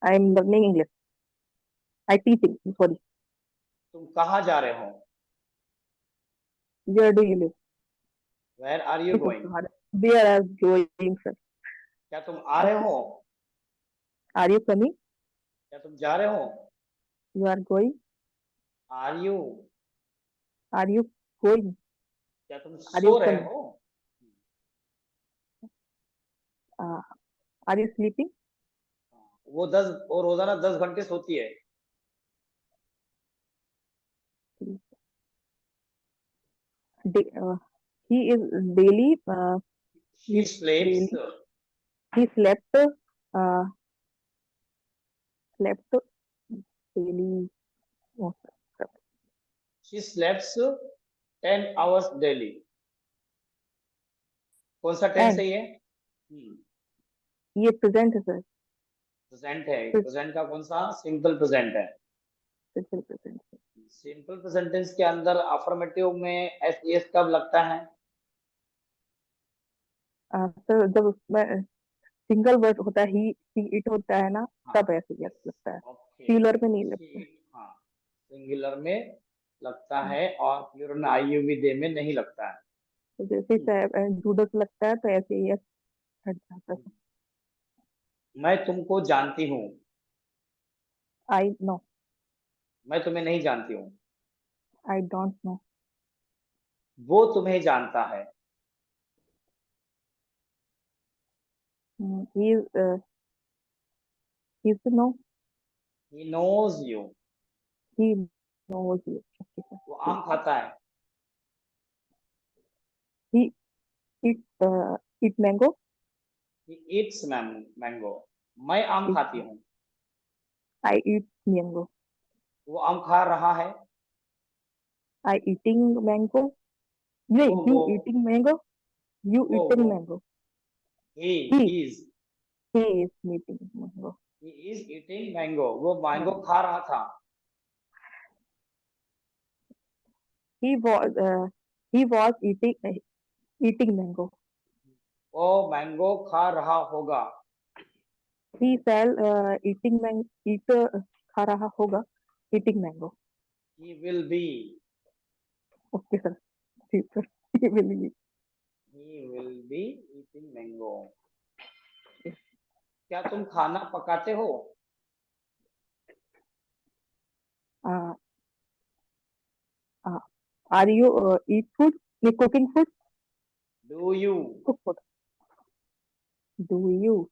I am learning English. I teaching. Sorry. तुम कहाँ जा रहे हो? Where do you live? Where are you going? Where are going sir? क्या तुम आ रहे हो? Are you coming? क्या तुम जा रहे हो? You are going? Are you? Are you going? क्या तुम आर यू सो रहे कमिंग? हो? Are you sleeping? वो रोजाना 10 घंटे सोती है. He is daily. She sleeps. He slept. Slept daily. Oh, sir. She sleeps 10 hours daily. कौन सा टेंस And है ये? ये प्रेजेंट है सर. प्रेजेंट है. प्रेजेंट का कौन सा? सिंपल प्रेजेंट है. Simple present. Simple present tense के अंदर अफर्मेटिव में एस एस कब लगता है? सर जब उसमें सिंगल वर्ड होता है, ही इट होता है ना, तब ऐसे Yes. लगता है. Okay. सिंगुलर में नहीं लगता. हाँ, सिंगुलर में लगता है और प्लूरल में आईयूवी दे में नहीं लगता है. तो जैसे जूडस लगता है तो ऐसे ही हट जाता है. मैं तुमको जानती हूँ. I know. मैं तुम्हें नहीं जानती हूँ। I don't know. वो तुम्हें जानता है। He's no. He knows you. He knows you. Okay, sir. वो आम खाता है। He eat mango. He eats mango. मैं आम Eat- खाती हूँ। I eat mango. वो आम खा रहा है। I eating mango. No, वो you वो eating mango. You वो eating वो mango. he He is he is eating mango. he is eating mango. वो मैंगो हाँ. खा रहा था। He was eating mango. वो मैंगो खा रहा होगा। He shall खा रहा होगा eating mango. He will be Okay sir. ठीक sir. He will be. eating mango. क्या तुम खाना पकाते हो? Uh, uh, are you eat food? Cooking food? Do you Cook food. Do you?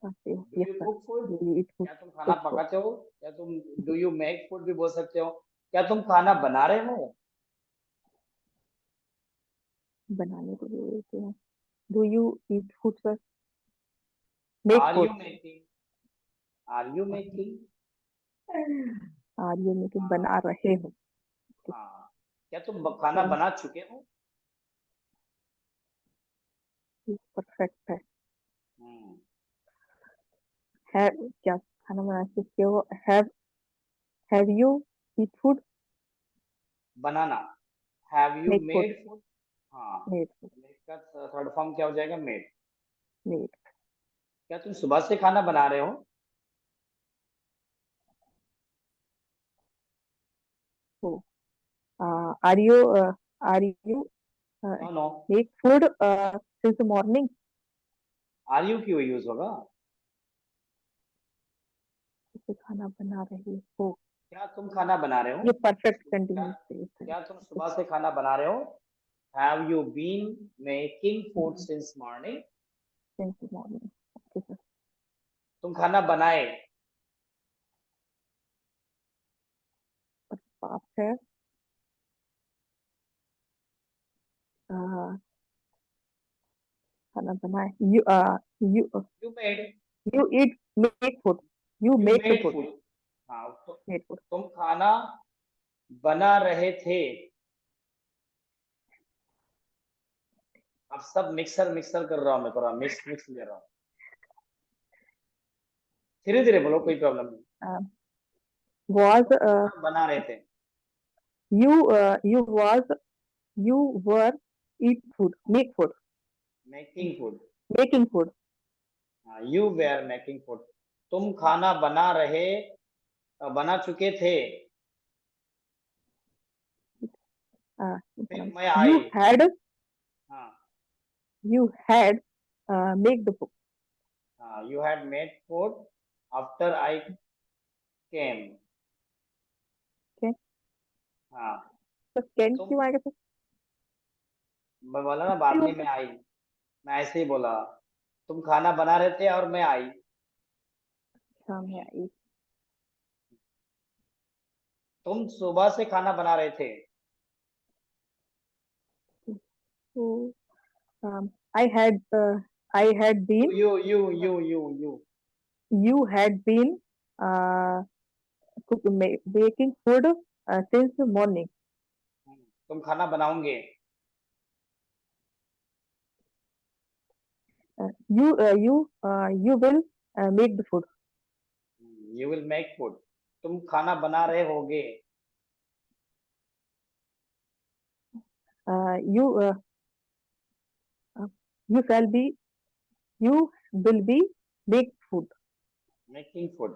Okay. do Yes you sir. cook food? Do you eat food? क्या तुम खाना Cook food. पकाते हो? क्या तुम do you make food भी बोल सकते हो? क्या तुम खाना बना रहे हो? बनाने को भी बोलते हैं. Do you eat food sir? Make Are food. you making? Are you making? Are you making? हाँ, बना रहे हो. हाँ। क्या तुम खाना बना चुके हो? परफेक्ट है. हम्म, Have क्या खाना बना चुके हो? Have you eat food? Banana. Have you Make food. made food? हाँ, Made food. make का थर्ड फॉर्म क्या हो जाएगा? made। Made. क्या तुम सुबह से खाना बना रहे हो? So, are you no no, make food since the morning? Are you क्यों यूज होगा? जैसे खाना बना रही हो. क्या तुम खाना बना रहे हो? ये परफेक्ट क्या, कंटिन्यूस है. क्या तुम सुबह से खाना बना रहे हो? Have you been making food since morning? Since the morning. Okay sir. तुम खाना बनाए। पास है. खाना बनाए. You made, You eat make food. You you make the made food. food। हाँ, Made food. तुम खाना बना रहे थे। अब सब मिक्सर मिक्सर कर रहा हूँ मैं, थोड़ा मिक्स मिक्स ले रहा हूँ। धीरे धीरे बोलो, कोई प्रॉब्लम नहीं। Was खाना बना रहे थे। you were eat food. Make food. Making food. Making food. हाँ, you were making food। तुम खाना बना चुके थे। फिर मैं आई। हाँ, You had make the food. हाँ, you had made food after I came। Okay. हाँ, तो can तुम क्यों आएगा सर? मैं बोला ना बाद में मैं आई, मैं ऐसे ही बोला। तुम खाना बना रहे थे और मैं आई। सामने आई. तुम सुबह से खाना बना रहे थे। So I had been. You had been baking food since morning. तुम खाना बनाओगे। You will make the food. You will make food। तुम खाना बना रहे होगे। You shall be. You will be make food. Making food.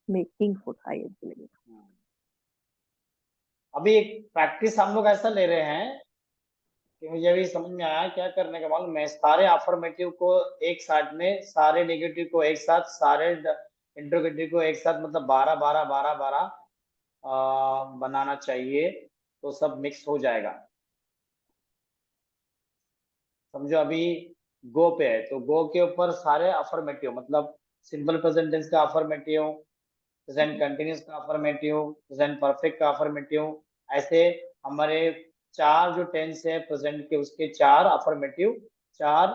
Making food. I believe. अभी एक प्रैक्टिस हम लोग ऐसा ले रहे हैं कि मुझे अभी समझ में आया क्या करने का। मालूम मैं सारे अफर्मेटिव को एक साथ में, सारे नेगेटिव को एक साथ, सारे इंट्रोगेटिव को एक साथ मतलब 12 12 12 12 बनाना चाहिए, तो सब मिक्स हो जाएगा। समझो अभी गो पे है, तो गो के ऊपर सारे अफर्मेटिव, मतलब सिंपल प्रेजेंट टेंस का अफर्मेटिव, प्रेजेंट कंटिन्यूस का अफर्मेटिव, प्रेजेंट परफेक्ट का अफर्मेटिव, ऐसे हमारे 4 जो टेंस है प्रेजेंट के, उसके 4 अफर्मेटिव, 4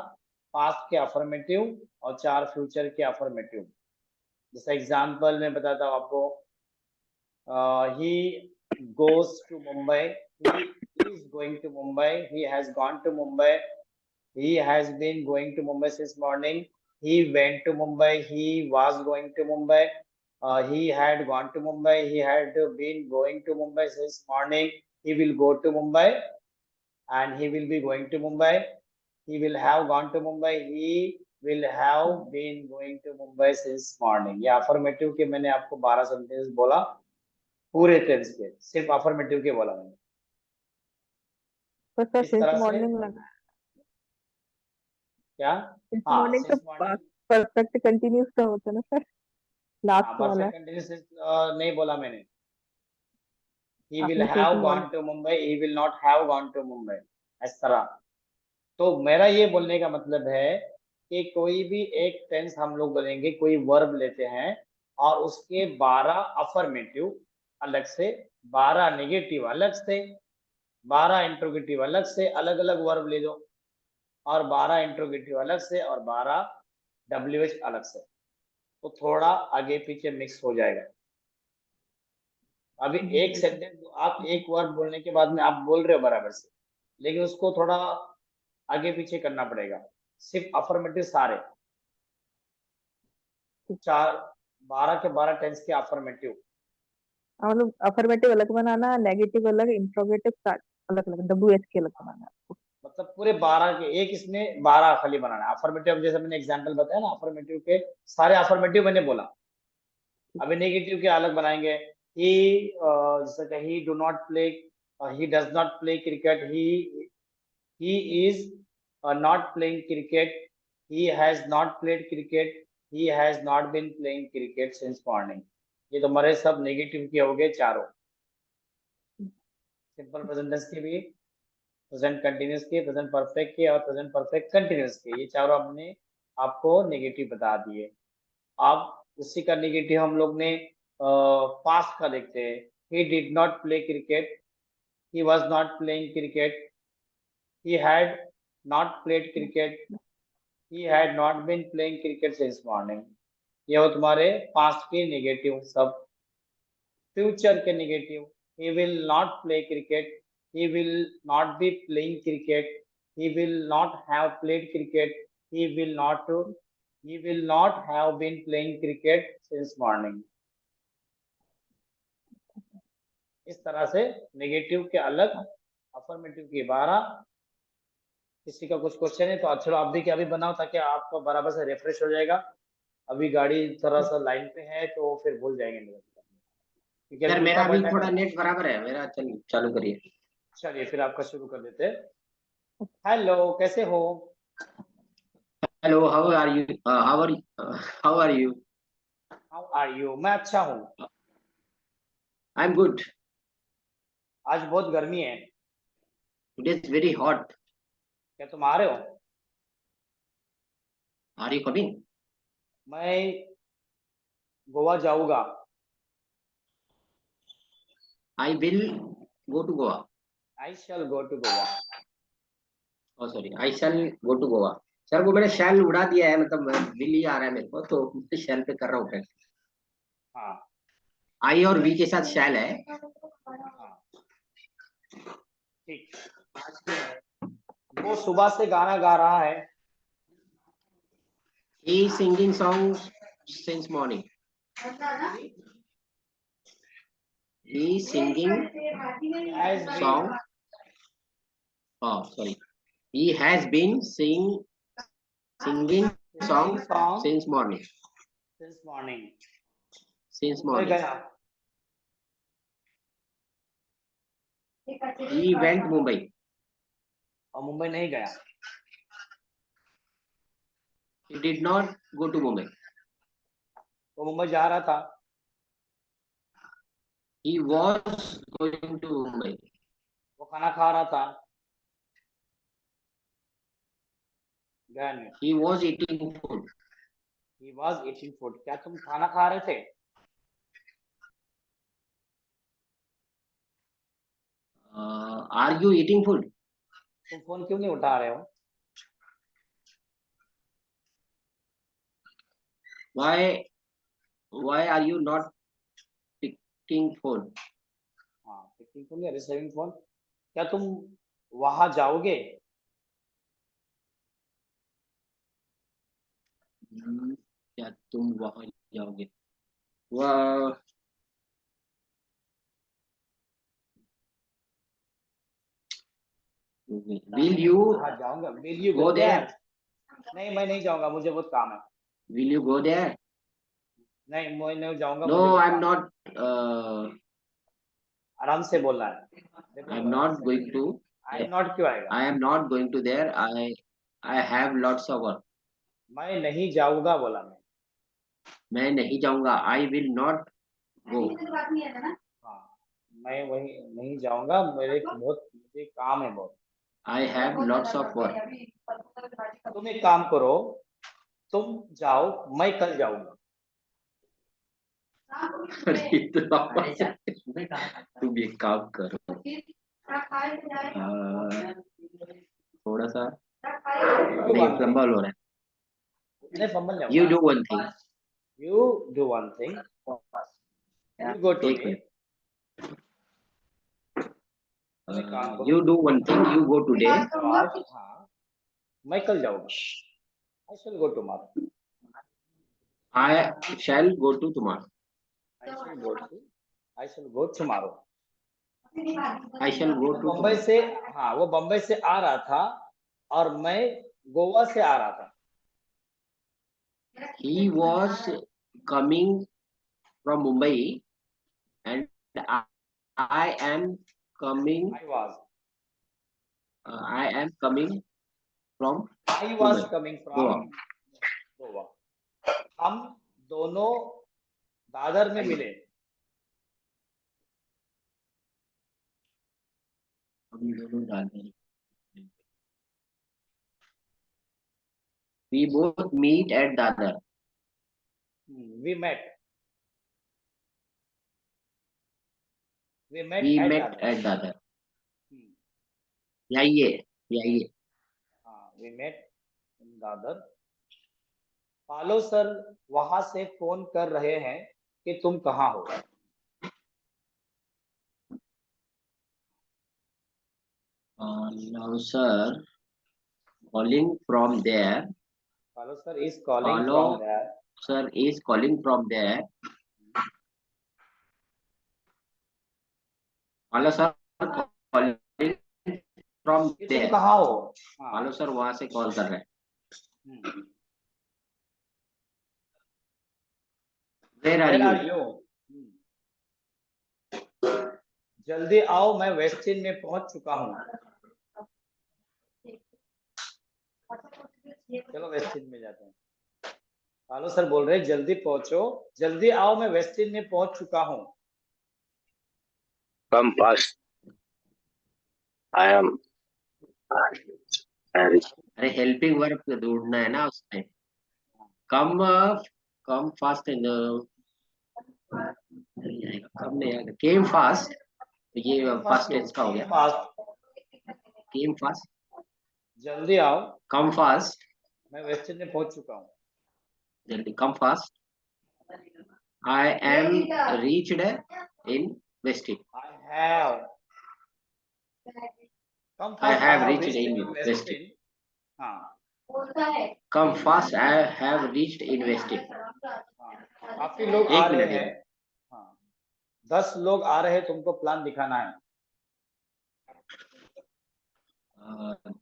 पास्ट के अफर्मेटिव और 4 फ्यूचर के अफर्मेटिव। जैसे एग्जांपल मैं बताता हूँ आपको, he goes to Mumbai, he is going to Mumbai, he has gone to Mumbai, he has been going to Mumbai since morning, he went to Mumbai, he was going to Mumbai, he had gone to Mumbai, he had been going to Mumbai since morning, he will go to Mumbai, and he will be going to Mumbai, he will have gone to Mumbai, he will have been going to Mumbai since morning। ये affirmative के मैंने आपको 12 sentence बोला, पूरे tense के, सिर्फ affirmative के बोला मैंने। तो सर इस सिंस तरह से मॉर्निंग लगा, क्या, सिंस हाँ मॉर्निंग तो सिंस मॉर्निंग, परफेक्ट कंटिन्यूस का होता है ना सर, हाँ लास्ट वाला। परफेक्ट कंटिन्यूस नहीं बोला मैंने। he will आपने since have gone morning, to Mumbai, he will not have gone to Mumbai, इस तरह। तो मेरा ये बोलने का मतलब है कि कोई भी एक टेंस हम लोग बोलेंगे, कोई वर्ब लेते हैं और उसके 12 अफर्मेटिव अलग से, 12 नेगेटिव अलग से, 12 इंट्रोगेटिव अलग से, अलग अलग वर्ब ले दो, और 12 इंट्रोगेटिव अलग से और 12 WH अलग से, तो थोड़ा आगे पीछे मिक्स हो जाएगा। अभी एक सेंटेंस आप एक वर्ड बोलने के बाद में आप बोल रहे हो बराबर से, लेकिन उसको थोड़ा आगे पीछे करना पड़ेगा। सिर्फ अफर्मेटिव सारे 12 के 12 टेंस के अफर्मेटिव, मतलब अफर्मेटिव अलग बनाना, नेगेटिव अलग, इंट्रोगेटिव अलग अलग, WH के अलग बनाना आपको। मतलब पूरे 12 के एक, इसमें 12 खाली बनाना है अफर्मेटिव। जैसे मैंने एग्जांपल बताया ना, अफर्मेटिव के सारे अफर्मेटिव मैंने बोला। अभी नेगेटिव के अलग बनाएंगे। ही जैसे कि ही do not play, he does not play cricket, he is not playing cricket, he has not played cricket, he has not been playing cricket since morning। ये तो हमारे सब नेगेटिव के हो गए चारों, सिंपल प्रेजेंट टेंस के भी, प्रेजेंट कंटिन्यूअस के, प्रेजेंट परफेक्ट के और प्रेजेंट परफेक्ट कंटिन्यूअस के, ये चारों हमने आपको नेगेटिव बता दिए। अब उसी का नेगेटिव हम लोग ने पास्ट का देखते हैं। he did not play cricket, he was not playing cricket, he had not played cricket, he had not been playing cricket since morning। ये हो तुम्हारे पास्ट के नेगेटिव सब। फ्यूचर के negative, he will not play cricket, he will not be playing cricket, he will not have played cricket, he will not have been playing cricket since morning। इस तरह से negative के अलग, affirmative के 12। किसी का कुछ क्वेश्चन है तो चलो आप भी क्या भी बनाओ, ताकि आपका बराबर से रिफ्रेश हो जाएगा। अभी गाड़ी थोड़ा सा लाइन पे है तो फिर भूल जाएंगे नहीं, क्योंकि सर अभी मेरा उल्टा अभी पलटा थोड़ा करना। नेट बराबर है मेरा, चालू करिए। चलिए फिर आपका शुरू कर देते हैं। हेलो, कैसे हो? Hello, how are you? How are you? How are you? मैं अच्छा हूँ। I am good. आज बहुत गर्मी है। It is very hot. क्या तुम आ रहे हो? Are you coming? मैं गोवा जाऊंगा। I will go to Goa. I shall go to Goa. Oh sorry, I shall go to Goa. Sir वो मैंने शैल उड़ा दिया है, मतलब विल ही आ रहा है मेरे को, तो शैल पे कर रहा हूँ। हाँ आई और वी के साथ शैल है। हाँ ठीक। वो सुबह से गाना गा रहा है। He is singing songs since morning. He is singing Has been song. Oh, sorry. He has been singing singing song song since morning. since morning। Since Mumbai morning. गया। He went Mumbai. और मुंबई नहीं गया। He did not go to Mumbai. वो मुंबई जा रहा था। He was going to Mumbai. वो खाना खा रहा था। गया नहीं। He was eating food. He was eating food. क्या तुम खाना खा रहे थे? Are you eating food? तुम फोन क्यों नहीं उठा रहे हो? Why are you not picking phone? हाँ, पिकिंग फोन या रिसीविंग फोन। क्या तुम वहां जाओगे? क्या तुम वहां जाओगे? वह will you हाँ जाऊंगा। Will you go go there? there? नहीं, मैं नहीं जाऊंगा, मुझे बहुत काम है। Will you go there? नहीं, मैं नहीं जाऊंगा, No, मुझे बहुत I'm काम है। not. आराम से बोलना है। देखो, I'm not going to. I am not क्यों आएगा? I am not going to there. I have lots of work. मैं नहीं जाऊंगा बोला मैं। मैं नहीं जाऊंगा. I will not go. हाँ, मैं वही नहीं जाऊंगा, मुझे काम है बहुत। I have lots of work. तुम एक काम करो, तुम जाओ, मैं कल जाऊंगा। अरे तो तुम एक काम करो. थोड़ा सा नहीं फंबल हो रहा है. नहीं, फंबल नहीं You होगा। do one thing. You do one thing. You go to एक me. मिनट. तुम एक काम करो। You do one thing. You go today. आज, हाँ, मैं कल जाऊंगा। I shall go tomorrow. I shall go to tomorrow. I shall go tomorrow. I shall go to Bombay tomorrow. से, हाँ, वो बम्बई से आ रहा था और मैं गोवा से आ रहा था। He was coming from Mumbai and I am coming. I am coming from I was Mumbai. coming Goa. from Goa. हम दोनों दादर में मिले। हम दोनों Dadar. We both meet at Dadar. We met. We met We at met Dadar. at Dadar. यही है. हाँ, we met in Dadar. पालो सर वहां से फोन कर रहे हैं कि तुम कहाँ हो। Now sir calling from there. पालो sir is calling Paolo from there. sir is calling from there. Paolo sir calling from कि तुम there. कहाँ हो? हाँ, पालो सर वहां से कॉल कर रहे हैं. Where are Where you? are you? जल्दी आओ, मैं वेस्टिन में पहुंच चुका हूँ। चलो वेस्टिन में जाते हैं। पालो सर बोल रहे हैं जल्दी पहुंचो, जल्दी आओ, मैं वेस्टिन में पहुंच चुका हूँ। Come fast. I am. अरे हेल्पिंग वर्ब ढूंढना है ना उसमें. कम फास्ट इन कम नहीं आएगा. केम फास्ट. तो ये फर्स्ट टेंस का हो गया. केम फास्ट. जल्दी आओ, कम फास्ट. मैं वेस्टिन में पहुंच चुका हूँ। जल्दी come fast. I am reached in Westin. I have reached in Westin. हाँ, Come fast. I have reached in Westin. काफी लोग आ रहे हैं। हाँ, 10 लोग आ रहे हैं, तुमको प्लान दिखाना है।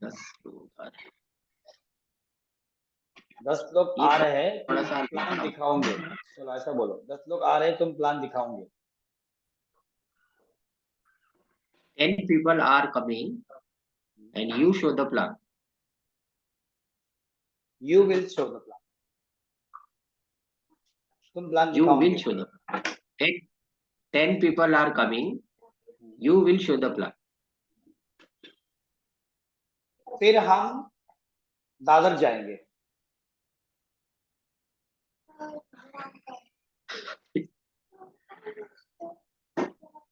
10 लोग आ रहे हैं. 10 लोग आ रहे हैं, थोड़ा तुम सा प्लान दिखाओगे। चलो ऐसा बोलो, 10 लोग आ रहे हैं, तुम प्लान दिखाओगे। 10 people are coming and you show the plan. You will show the plan. तुम प्लान You will दिखाओगे। show the plan. 10 people are coming. You will show the plan. फिर हम दादर जाएंगे।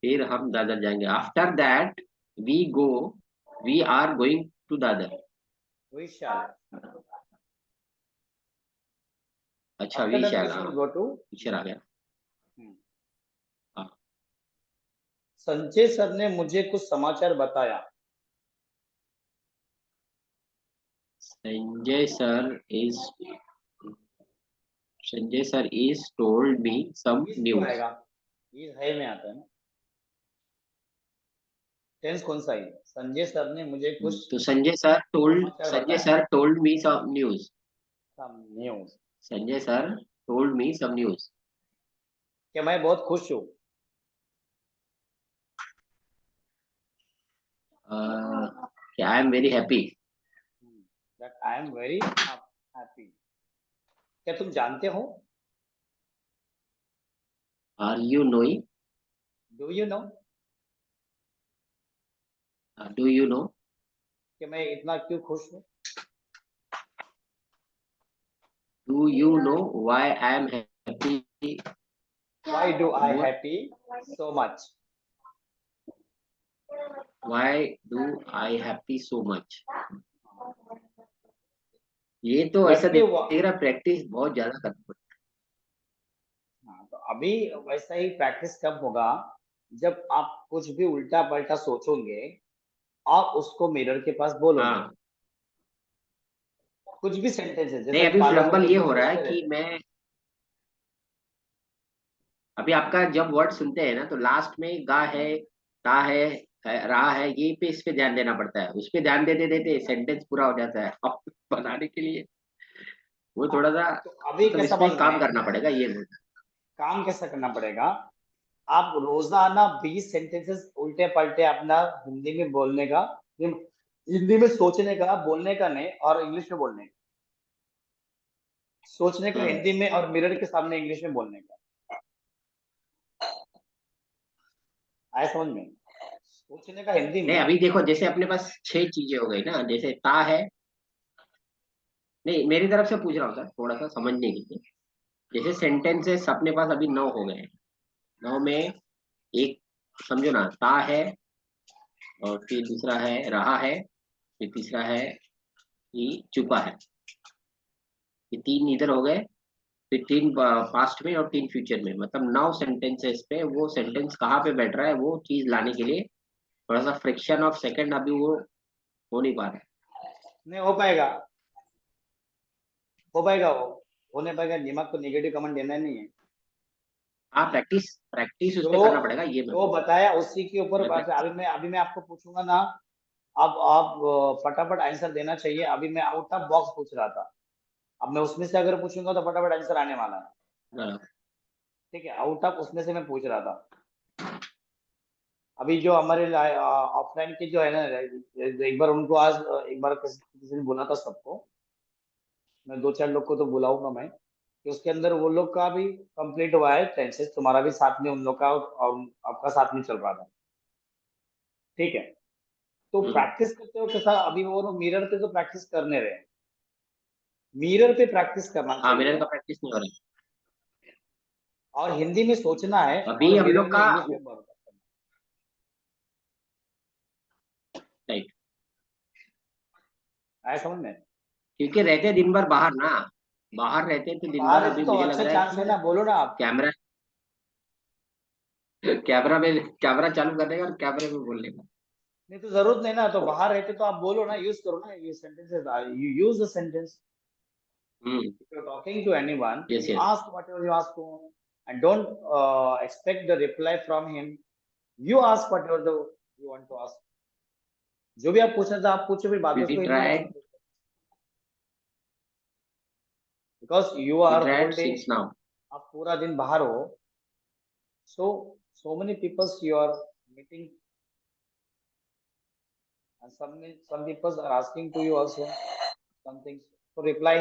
फिर हम दादर जाएंगे। After that, we are going to Dadar. We shall। अच्छा, After we that shall, we shall हाँ, go to। picture आ गया। हाँ, संजय सर ने मुझे कुछ समाचार बताया। Sanjay sir is told me some Is क्यों news। आएगा? Is है में आता है ना। टेंस कौन सा है? संजय सर ने मुझे कुछ तो संजय सर समाचार told me some news। some news। Sanjay sir told me some news। कि मैं बहुत खुश हूँ। कि I am very happy। That I am very happy। क्या तुम जानते हो? Are you knowing? Do you know? Do you know? कि मैं इतना क्यों खुश हूँ? Do you know why I am happy? Why do I More? happy so much? Why do I happy so much? ये तो ऐसा Exactly देख रहा, प्रैक्टिस बहुत ज्यादा करना पड़ता हाँ, तो अभी वैसा ही प्रैक्टिस कब होगा? जब आप कुछ भी उल्टा पलटा सोचोगे, आप उसको मिरर के पास है। बोलोगे। हाँ, कुछ भी सेंटेंस है, नहीं, जैसे अभी पार्लर में फ्लम्बल कुछ ये भी हो रहा है सोचते कि रहे। मैं अभी आपका जब वर्ड सुनते हैं ना, तो लास्ट में गा है, ता है, रहा है, ये पे इस पे ध्यान देना पड़ता है। उस पे ध्यान देते देते सेंटेंस पूरा हो जाता है। अब बनाने के लिए वो थोड़ा सा तो अभी मतलब कैसा इसमें मालूम काम है? करना पड़ेगा, ये बोल। काम कैसा करना पड़ेगा? आप रोजाना 20 सेंटेंसेस उल्टे पलटे अपना हिंदी में बोलने का, हिंदी में सोचने का, बोलने का नहीं, और इंग्लिश में बोलने का। सोचने का हिंदी में और मिरर के सामने इंग्लिश में बोलने का। आया समझ में? सोचने का हिंदी नहीं, में। अभी देखो, जैसे अपने पास 6 चीजें हो गई ना, जैसे ता है। नहीं, मेरी तरफ से पूछ रहा हूँ सर, थोड़ा सा समझने के लिए। जैसे सेंटेंसेस अपने पास अभी 9 हो गए हैं। 9 में एक समझो ना, ता है, और फिर दूसरा है रहा है, फिर तीसरा है कि चुपा है। ये 3 इधर हो गए, फिर 3 पास्ट में और 3 फ्यूचर में, मतलब 9 सेंटेंसेस पे वो सेंटेंस कहाँ पे बैठ रहा है, वो चीज लाने के लिए थोड़ा सा फ्रिक्शन ऑफ सेकंड अभी वो हो नहीं पा रहा है। नहीं हो पाएगा, हो पाएगा, वो होने पाएगा। दिमाग को नेगेटिव कमेंट देना नहीं है। हाँ, प्रैक्टिस उस जो पे करना पड़ेगा, ये मैं जो बताया उसी के ऊपर मैं बात है। practice- अभी मैं आपको पूछूंगा ना, अब आप फटाफट आंसर देना चाहिए। अभी मैं आउट ऑफ बॉक्स पूछ रहा था, अब मैं उसमें से अगर पूछूंगा तो फटाफट आंसर आने वाला है। हाँ, ठीक है, आउट ऑफ उसमें से मैं पूछ रहा था। अभी जो हमारे ऑफलाइन के जो है ना, एक बार उनको आज एक बार किसी ने बोला था सबको, मैं 2-4 लोग को तो बुलाऊंगा मैं, कि उसके अंदर वो लोग का भी कंप्लीट हुआ है टेंसेस, तुम्हारा भी साथ में उन लोग का और आपका साथ में चल रहा था। ठीक है, तो प्रैक्टिस करते हो कैसा? अभी वो लोग मिरर पे तो प्रैक्टिस करने रहे, मिरर पे प्रैक्टिस करना हाँ, मिरर चाहिए। का प्रैक्टिस नहीं हो रहा और हिंदी में सोचना है, है। और अभी हम मिरर लोग में का इंग्लिश में बोलना है। राइट, आया समझ में? क्योंकि रहते दिन भर बाहर ना, बाहर रहते तो दिन बाहर भर, रहते अभी तो मुझे लग अच्छा रहा है चांस है कि ना, बोलो ना आप। कैमरा कैमरा में कैमरा चालू करने का और कैमरे में बोलने का। नहीं तो जरूरत नहीं ना, तो बाहर रहते तो आप बोलो ना, यूज करो ना ये sentences, you use the sentence. Hmm, If you're talking to anyone, yes you yes. ask whatever you ask for, and don't expect the reply from him. You ask whatever you want to ask. जो भी आप पूछना था आप पूछो, फिर बाद में वी उसको हिंदी में ट्राइड translate करो। Because you we are whole tried day, since now. आप पूरा दिन बाहर हो, so many people you are meeting, and some people are asking to you also some things. So reply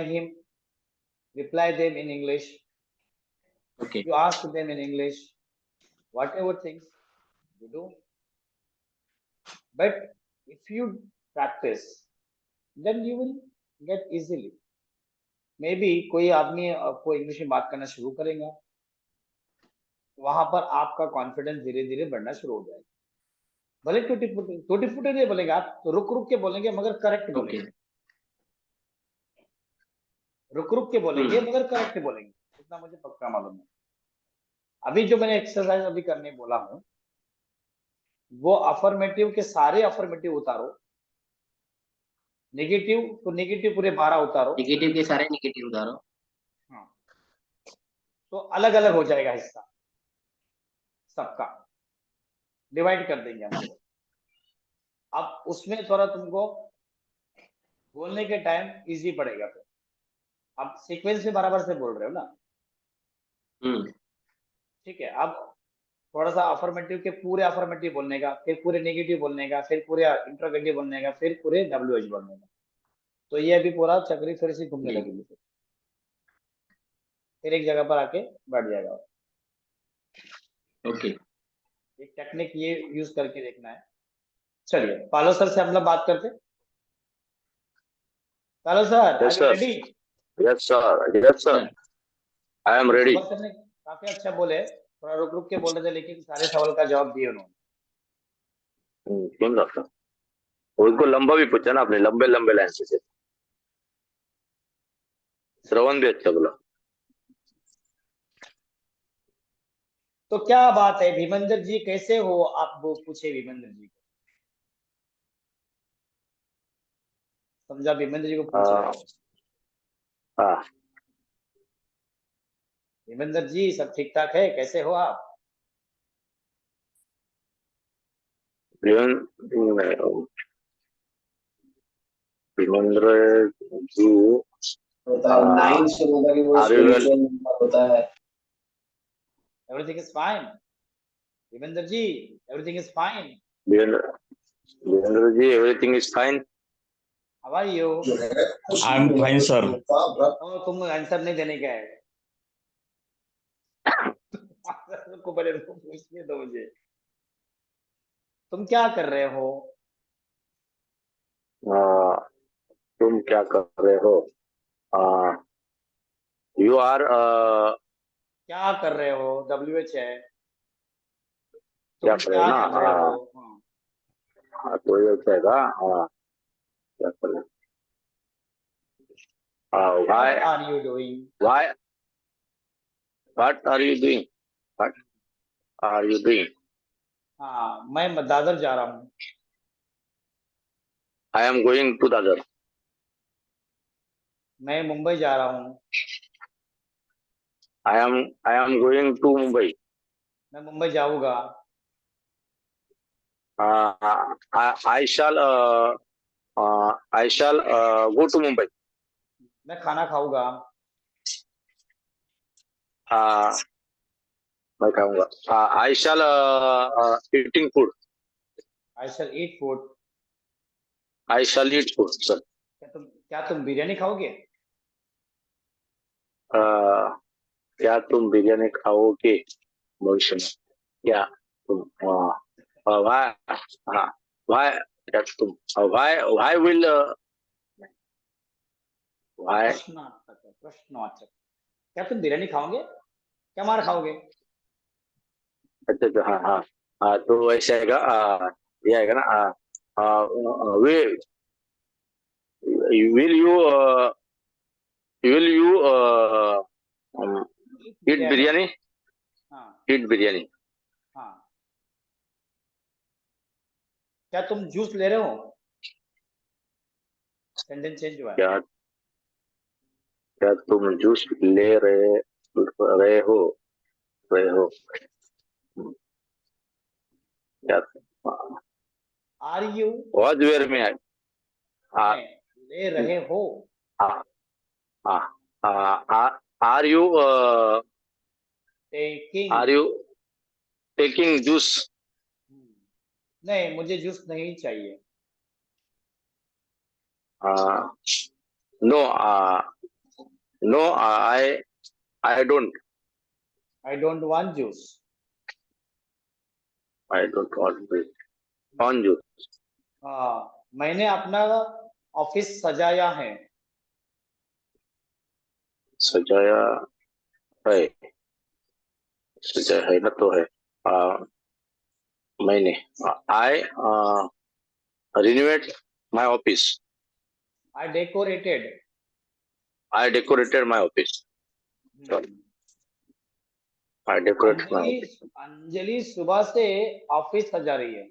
them in English. Okay. You ask them in English, whatever things you do. But if you practice, then you will get easily. Maybe कोई आदमी आपको English में बात करना शुरू करेगा, वहां पर आपका कॉन्फिडेंस धीरे धीरे बढ़ना शुरू हो जाएगा. भले टूटी फूटी नहीं बोलेंगे आप, तो रुक रुक के बोलेंगे मगर करेक्ट बोलेंगे. Okay. रुक रुक के बोलेंगे मगर करेक्ट बोलेंगे, इतना मुझे पक्का मालूम है. अभी जो मैंने एक्सरसाइज अभी करने बोला हूँ, वो अफर्मेटिव के सारे अफर्मेटिव उतारो, नेगेटिव तो नेगेटिव पूरे 12 उतारो. नेगेटिव के सारे नेगेटिव उतारो. हाँ, तो अलग अलग हो जाएगा हिस्सा सबका, डिवाइड कर देंगे हम. अब उसमें थोड़ा तुमको बोलने के टाइम इजी पड़ेगा. फिर अब सीक्वेंस में बराबर से बोल रहे हो ना, ठीक है. अब थोड़ा सा अफर्मेटिव के पूरे अफर्मेटिव बोलने का, फिर पूरे नेगेटिव बोलने का, फिर पूरे इंट्रोगेटिव बोलने का, फिर पूरे WH बोलने का. तो ये अभी पूरा चक्री फिर से घूमने जी. लगेगी, फिर एक जगह पर आके बैठ जाएगा. ओके. एक टेक्निक ये यूज करके देखना है. चलिए पालो सर से हम लोग बात करते. पालो sir, Yes, sir. Ready? Yes, sir. Yes, sir. I am ready. Sir ने काफी अच्छा बोले, थोड़ा रुक रुक के बोल रहे थे, लेकिन सारे सवाल का जवाब दिए उन्होंने. सुन रहा था. उसको लंबा भी पूछा ना आपने, लंबे लंबे लाइन से. श्रवण भी अच्छा बोला. तो क्या बात है भीमेंद्र जी, कैसे हो आप? वो पूछे भीमेंद्र जी को, समझा भीमेंद्र जी को पूछ रहे हो. हाँ. भीमेंद्र जी सब ठीक ठाक है, कैसे हो आप? भीमेंद्र जी नाइन से होगा कि वो स्पिरिचुअल होता है. Everything is fine Bhimendra ji, everything is fine. Bhimendra ji, everything is fine. How are you? I am fine sir. और तुम आंसर नहीं देने का है. को बड़े पूछने दो मुझे, तुम क्या कर रहे हो? तुम क्या कर रहे हो? यू आर क्या कर रहे हो? WH है. क्या तुम कर रहे हो क्या ना? कर रहे हो? तो ये कहेगा क्या कर रहे हो? What are you doing? What are you doing? What are you doing? हाँ, मैं दादर जा रहा हूँ. I am going to Dadar. मैं मुंबई जा रहा हूँ. I am going to Mumbai. मैं मुंबई जाऊंगा. I shall go to Mumbai. मैं खाना खाऊंगा. मैं खाऊंगा. I shall eating food. I shall eat food. I shall eat food, sir. क्या तुम बिरयानी खाओगे? क्या तुम बिरयानी खाओगे? भविष्य में क्या तुम क्या तुम why will why प्रश्नवाचक. क्या तुम बिरयानी खाओगे? क्या मार खाओगे? अच्छा. हाँ. तो ऐसे आएगा. ये आएगा ना. will you eat biryani? हाँ. Eat biryani. हाँ. क्या तुम जूस ले रहे हो? सेंटेंस चेंज हुआ है. क्या तुम जूस ले रहे हो? क्या Are you? बहुत देर में ले रहे हो. Are you taking? taking juice? नहीं, मुझे जूस नहीं चाहिए. No, I don't. I don't want juice. I don't want on juice. मैंने अपना ऑफिस सजाया है. सजाया है. सजाया है ना तो है. मैंने I renovate my office. I decorated. I decorated my office. Sorry. I decorated my office. Anjali सुबह से ऑफिस सजा रही है.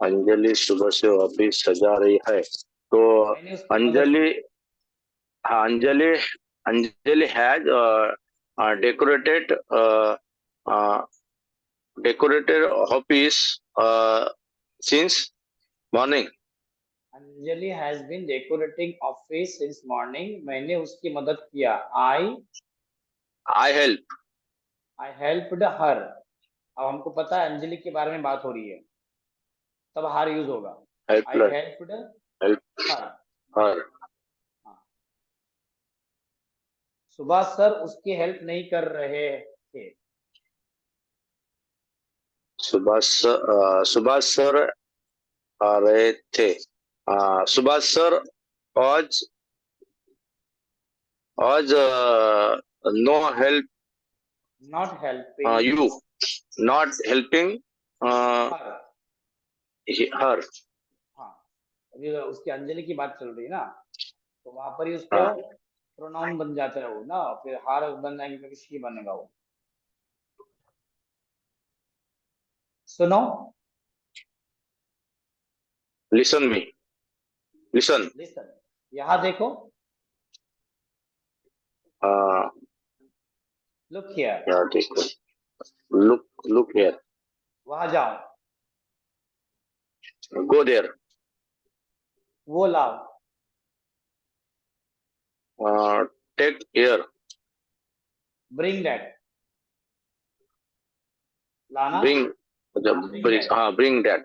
अंजलि सुबह से ऑफिस सजा रही है. तो मैंने उसकी अंजलि, हाँ, Anjali has decorated decorated office since morning. Anjali has been decorating office since morning. मैंने उसकी मदद किया. I helped her. अब हमको पता है अंजलि के बारे में बात हो रही है, तब हर यूज होगा. I helped her. her. सुबह सर उसकी हेल्प नहीं कर रहे थे. सुबह सर आ रहे थे. सुबह सर आज no help. Not helping. You not helping her. her. हाँ, अभी उसकी अंजलि की बात चल रही है ना, तो वहां पर ही उसको प्रोनाउन बन जाता है वो ना, फिर हार बन जाएंगे तो किसकी बनेगा वो. सुनो. Listen me. Listen. यहाँ देखो. Look here. यहाँ देखो. Look here. वहां जाओ. Go there. वो लाओ. Take here. Bring that. लाना. Bring that. Bring that.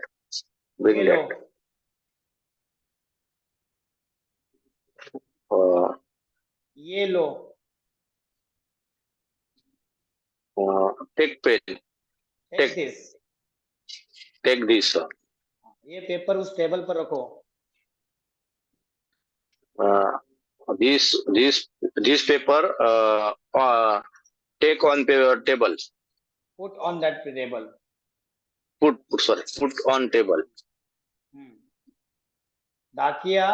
ये लो. Take pen. Take this. Take this. ये पेपर उस टेबल पर रखो. This paper take on table. Put on that table. Put on table. डाकिया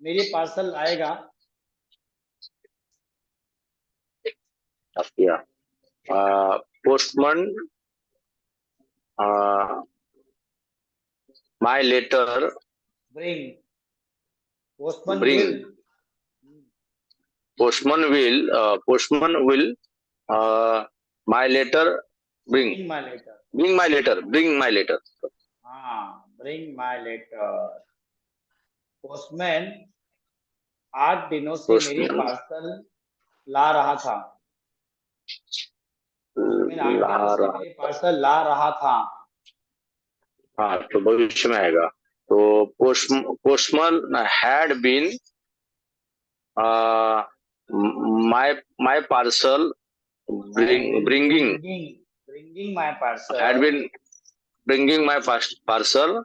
मेरी पार्सल लाएगा. डाकिया. Postman my letter. Bring. Postman Bring. will. Postman will my letter bring. Bring my letter. Bring my letter. Bring my letter. Bring my letter. Postman 8 दिनों से मेरी parcel ला रहा था. मेरी पार्सल ला रहा था. हाँ, तो भविष्य में आएगा. तो postman had been my parcel bringing my parcel. Had been bringing my parcel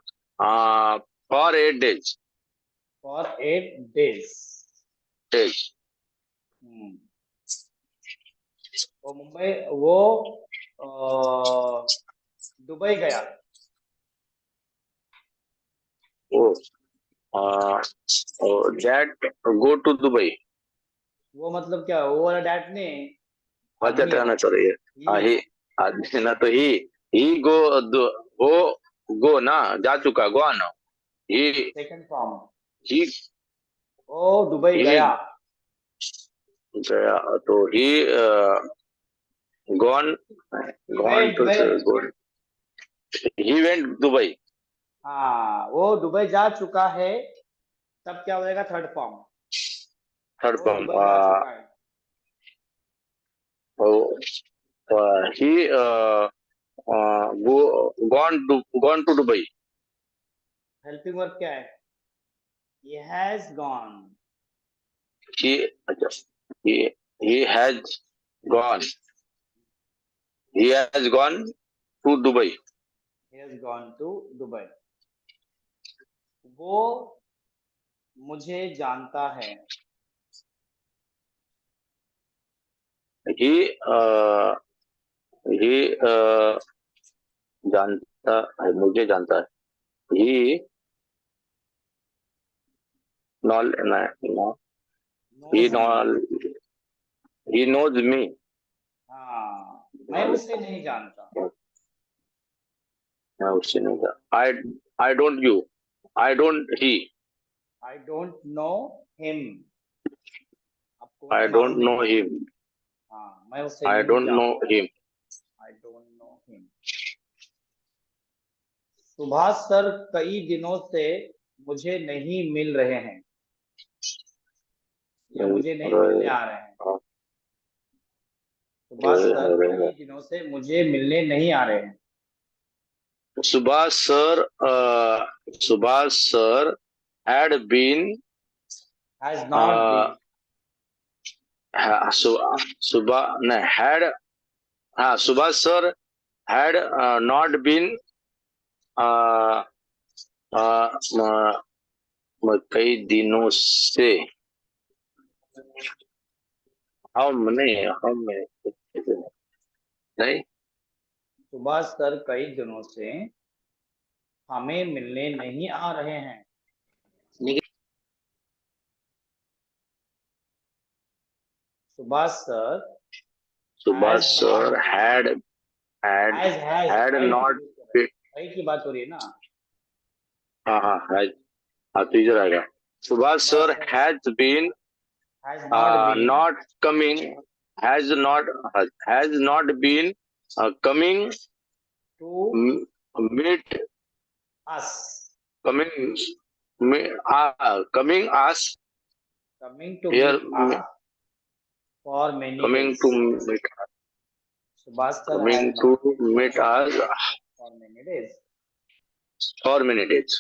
for 8 days. For 8 days. वो मुंबई दुबई गया. That go to Dubai. वो मतलब क्या, वो वाला डैट ने अच्छा कहना चाहिए. आदमी ना तो he go ना, जा चुका, go ना. He second form. he वो दुबई गया. तो he gone to he went Dubai. हाँ, वो दुबई जा चुका है. तब क्या हो जाएगा, third form. he gone to Dubai. Helping verb क्या है? He has gone. He has gone. he has gone to Dubai. he has gone to Dubai. वो मुझे जानता है. he जानता है, मुझे जानता है. he he knows me. हाँ, मैं उसे नहीं जानता. मैं उससे नहीं जानता. I don't you. I don't he. I don't know him. आपको I उन्हें don't मालूम know नहीं. him. हाँ, मैं उसे I नहीं don't जानता. know him. I don't know him. Subhash sir कई दिनों से मुझे नहीं मिल रहे हैं या मुझे नहीं मिलने आ रहे हैं. सुभाष सर कई दिनों से मुझे मिलने नहीं आ रहे हैं. Subhash sir had been Has not been. Subhash sir had not been कई दिनों से. हम नहीं. सुभाष सर कई दिनों से हमें मिलने नहीं आ रहे हैं. Subhash sir had not been. सही की बात हो रही है ना. हाँ तो इधर आएगा. Subhash sir has been not coming, has not been coming to meet us. coming us Coming to here. meet us for many Coming days. to meet us. Subhash sir Coming has to not meet us for many days. for many days.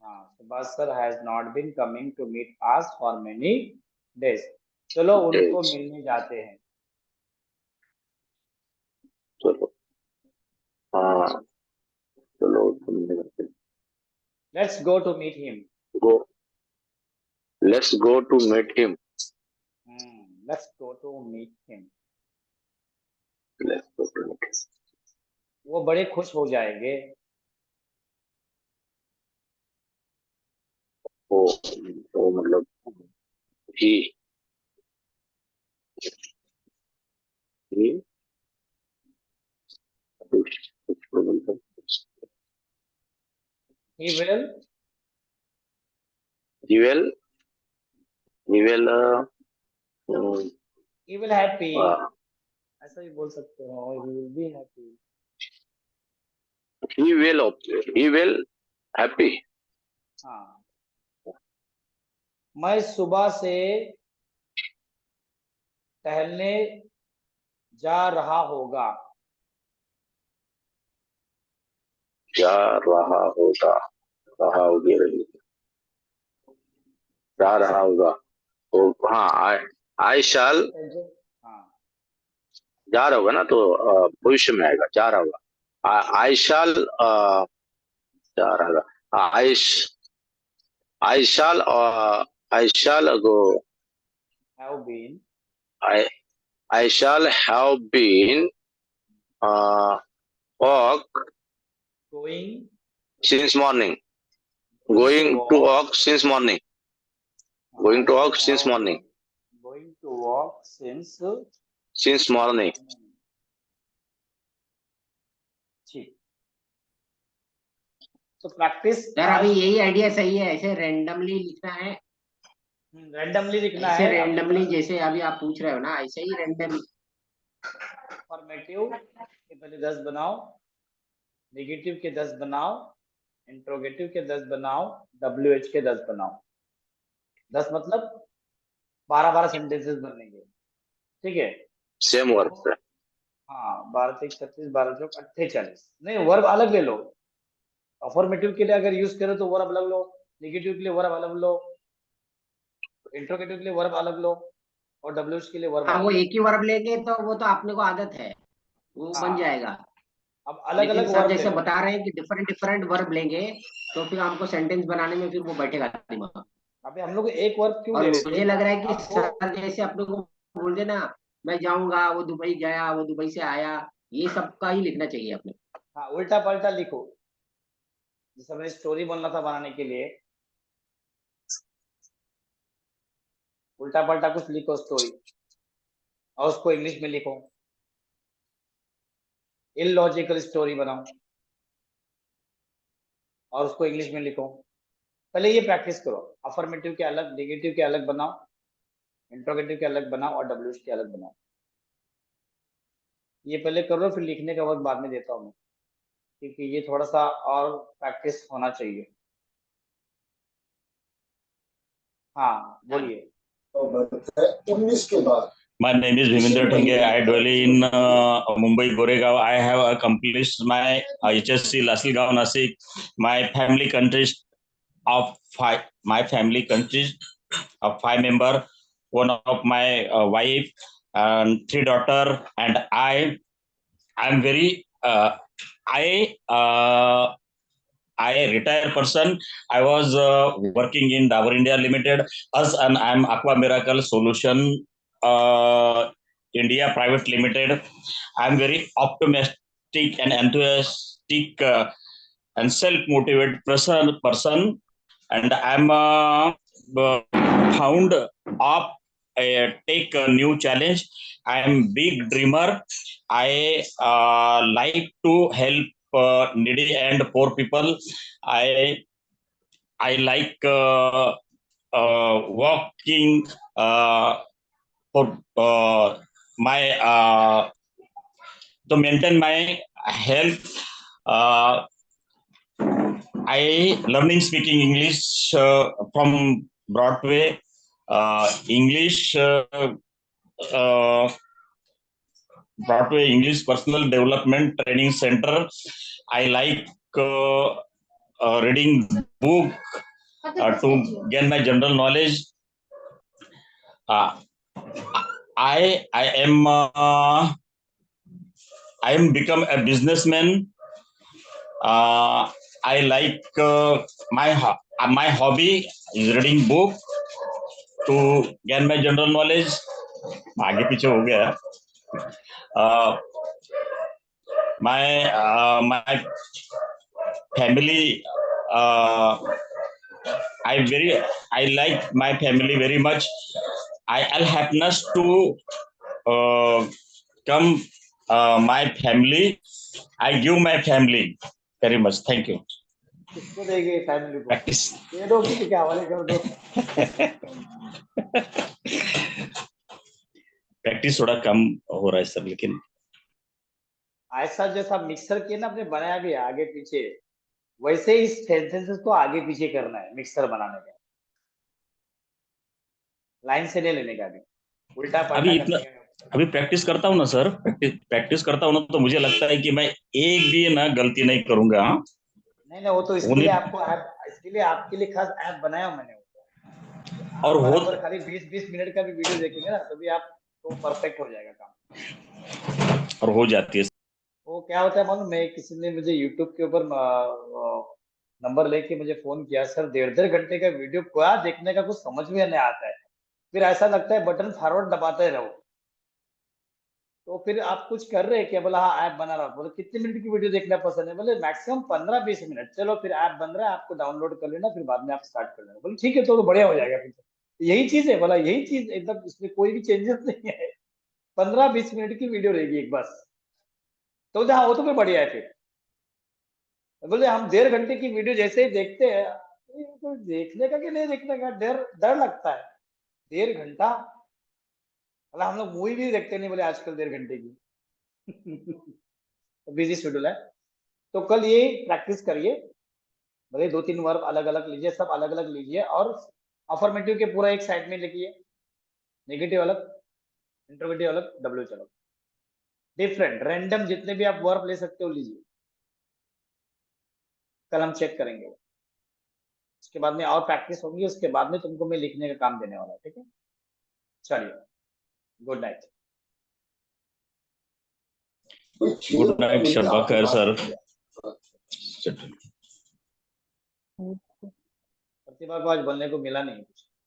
हाँ, Subhash sir has not been coming to meet us for many days. चलो उनको Days. मिलने जाते हैं. चलो चलो Let's go to meet him. Let's go to meet him. Let's go to meet him. Let's go to meet him. वो बड़े खुश हो जाएंगे. वो मतलब he He will happy. ऐसा भी बोल सकते हो. He will be happy. he will happy. हाँ, मैं सुबह से टहलने जा रहा होगा. जा रहा होगा. रहा होगी रही. जा रहा होगा. तो हाँ I shall. हाँ, जा रहा होगा ना तो भविष्य में आएगा. जा रहा होगा. I shall जा रहा होगा. I shall go. have been. I shall have been walk Going since morning. Going to walk since morning. Going to walk since morning. Going to walk Since morning. ठीक. तो प्रैक्टिस सर अभी यही idea सही है. ऐसे randomly लिखना है. Randomly लिखना ऐसे है. रैंडमली जैसे अभी आप पूछ रहे हो ना, ऐसे ही रैंडमली. फॉर्मेटिव के पहले 10 बनाओ, नेगेटिव के 10 बनाओ, इंट्रोगेटिव के 10 बनाओ, WH के 10 बनाओ. 10 मतलब 12 सेंटेंसेस बनेंगे. ठीक है. Same work. हाँ, 12 3 36, 12 चौक 48. नहीं, वर्ब अलग ले लो. अफर्मेटिव के लिए अगर यूज करो तो वर्ब अलग लो, नेगेटिव के लिए वर्ब अलग लो, इंट्रोगेटिव के लिए वर्ब अलग लो, और WH के लिए वर्ब हाँ, अलग वो लो. एक ही वर्ब लेंगे तो वो तो अपने को आदत है. वो हाँ। बन जाएगा। अब अलग लेकिन अलग सर वर्ब जैसे लेना। बता रहे हैं कि डिफरेंट डिफरेंट वर्ब लेंगे तो फिर हमको सेंटेंस बनाने में फिर वो बैठेगा दिमाग। अभी हम लोग एक वर्ब क्यों और ले रहे हैं? मुझे लग रहा है कि आपको सर जैसे अपने को बोल देना मैं जाऊंगा, वो दुबई गया, वो दुबई से आया, ये सब का ही लिखना चाहिए अपने। हाँ उल्टा पलटा लिखो। जैसे हमें स्टोरी बोलना था बनाने के लिए, उल्टा पलटा कुछ लिखो स्टोरी और उसको इंग्लिश में लिखो। इलॉजिकल स्टोरी बनाओ और उसको इंग्लिश में लिखो। पहले ये प्रैक्टिस करो। अफर्मेटिव के अलग, नेगेटिव के अलग बनाओ, इंट्रोगेटिव के अलग बनाओ और डब्ल्यूएच के अलग बनाओ। ये पहले करो, फिर लिखने का वक्त बाद में देता हूँ मैं, क्योंकि ये थोड़ा सा और प्रैक्टिस होना चाहिए। हाँ बोलिए। 19 के बाद My name is Bhimendra Thenge. I dwell in Mumbai, Goregaon. I have accomplished my HSC Lasalgaon, Nasik. My family consists of five. My family consists of 5 members. One of my wife and 3 daughters, and I. I'm very. I retired person. I was working in Dabur India Limited as an I'm Aqua Miracle Solution India Private Limited. I'm very optimistic and enthusiastic and self-motivated person, and I'm found of take a new challenge. I'm big dreamer. I like to help needy and poor people. I I like walking for my to maintain my health. Uh, I learning speaking English from Broadway. English Broadway English Personal Development Training Center. I like reading book to gain my general knowledge. I am become a businessman. I like my hobby is reading book to gain my general knowledge. आगे पीछे हो गया। My family. I like my family very much. I'll happiness to come my family. I give my family very much. Thank you. किसको देंगे family को? Practice. दे दो, किसी के हवाले कर दो। प्रैक्टिस थोड़ा कम हो रहा है सर, लेकिन ऐसा जैसा मिक्सर किया ना आपने बनाया भी आगे पीछे, वैसे इस सेंटेंसेस को आगे पीछे करना है मिक्सर बनाने का। लाइन से नहीं लेने का भी, उल्टा पलटा अभी इतना करने का। अभी प्रैक्टिस करता हूँ ना सर, प्रैक्टिस करता हूँ ना, तो मुझे लगता है कि मैं एक भी ना गलती नहीं करूंगा। नहीं वो तो इसके लिए आपको ऐप, इसके लिए आपके लिए खास ऐप बनाया हूं मैंने। और आप हो बराबर खाली 20-20 मिनट का भी वीडियो देखेंगे ना, तो भी आप तो परफेक्ट हो जाएगा काम। और हो जाती है। वो क्या होता है मालूम, मैं किसी ने मुझे यूट्यूब के ऊपर नंबर लेके मुझे फोन किया, सर 1.5 घंटे का वीडियो क्या देखने का, कुछ समझ में नहीं आता है, फिर ऐसा लगता है बटन फॉरवर्ड दबाते रहो। तो फिर आप कुछ कर रहे हैं क्या? बोला हाँ ऐप बना रहा हूँ। बोले कितने मिनट की वीडियो देखना पसंद है? बोले मैक्सिमम 15-20 मिनट। चलो फिर ऐप बन रहा है, आपको डाउनलोड कर लेना, फिर बाद में आप स्टार्ट कर लेना। बोले ठीक है, तो बढ़िया हो जाएगा फिर। यही चीज है, बोला यही चीज एकदम, इसमें कोई भी चेंजेस नहीं है। 15-20 मिनट की वीडियो रहेगी एक बस। तो हाँ वो तो फिर बढ़िया है फिर। बोले हम 1.5 घंटे की वीडियो जैसे ही देखते हैं, ये तो देखने का कि नहीं देखने का डर डर लगता है। 1.5 घंटा, बोला हम लोग मूवी भी देखते नहीं बोले आजकल 1.5 घंटे की। तो बिजी शेड्यूल है। तो कल ये प्रैक्टिस करिए, भले 2-3 वर्ब अलग अलग लीजिए, सब अलग अलग लीजिए, और अफर्मेटिव के पूरा एक साइड में लिखिए, नेगेटिव अलग, इंट्रोगेटिव अलग, डब्ल्यू अलग, डिफरेंट रैंडम जितने भी आप वर्ब ले सकते हो लीजिए। कल हम चेक करेंगे वो। उसके बाद में और प्रैक्टिस होगी, उसके बाद में तुमको मैं लिखने का काम देने वाला, ठीक है? चलिए, गुड नाइट। गुड नाइट शब्बा खैर सर। प्रतिभा को आज बोलने को मिला नहीं कुछ।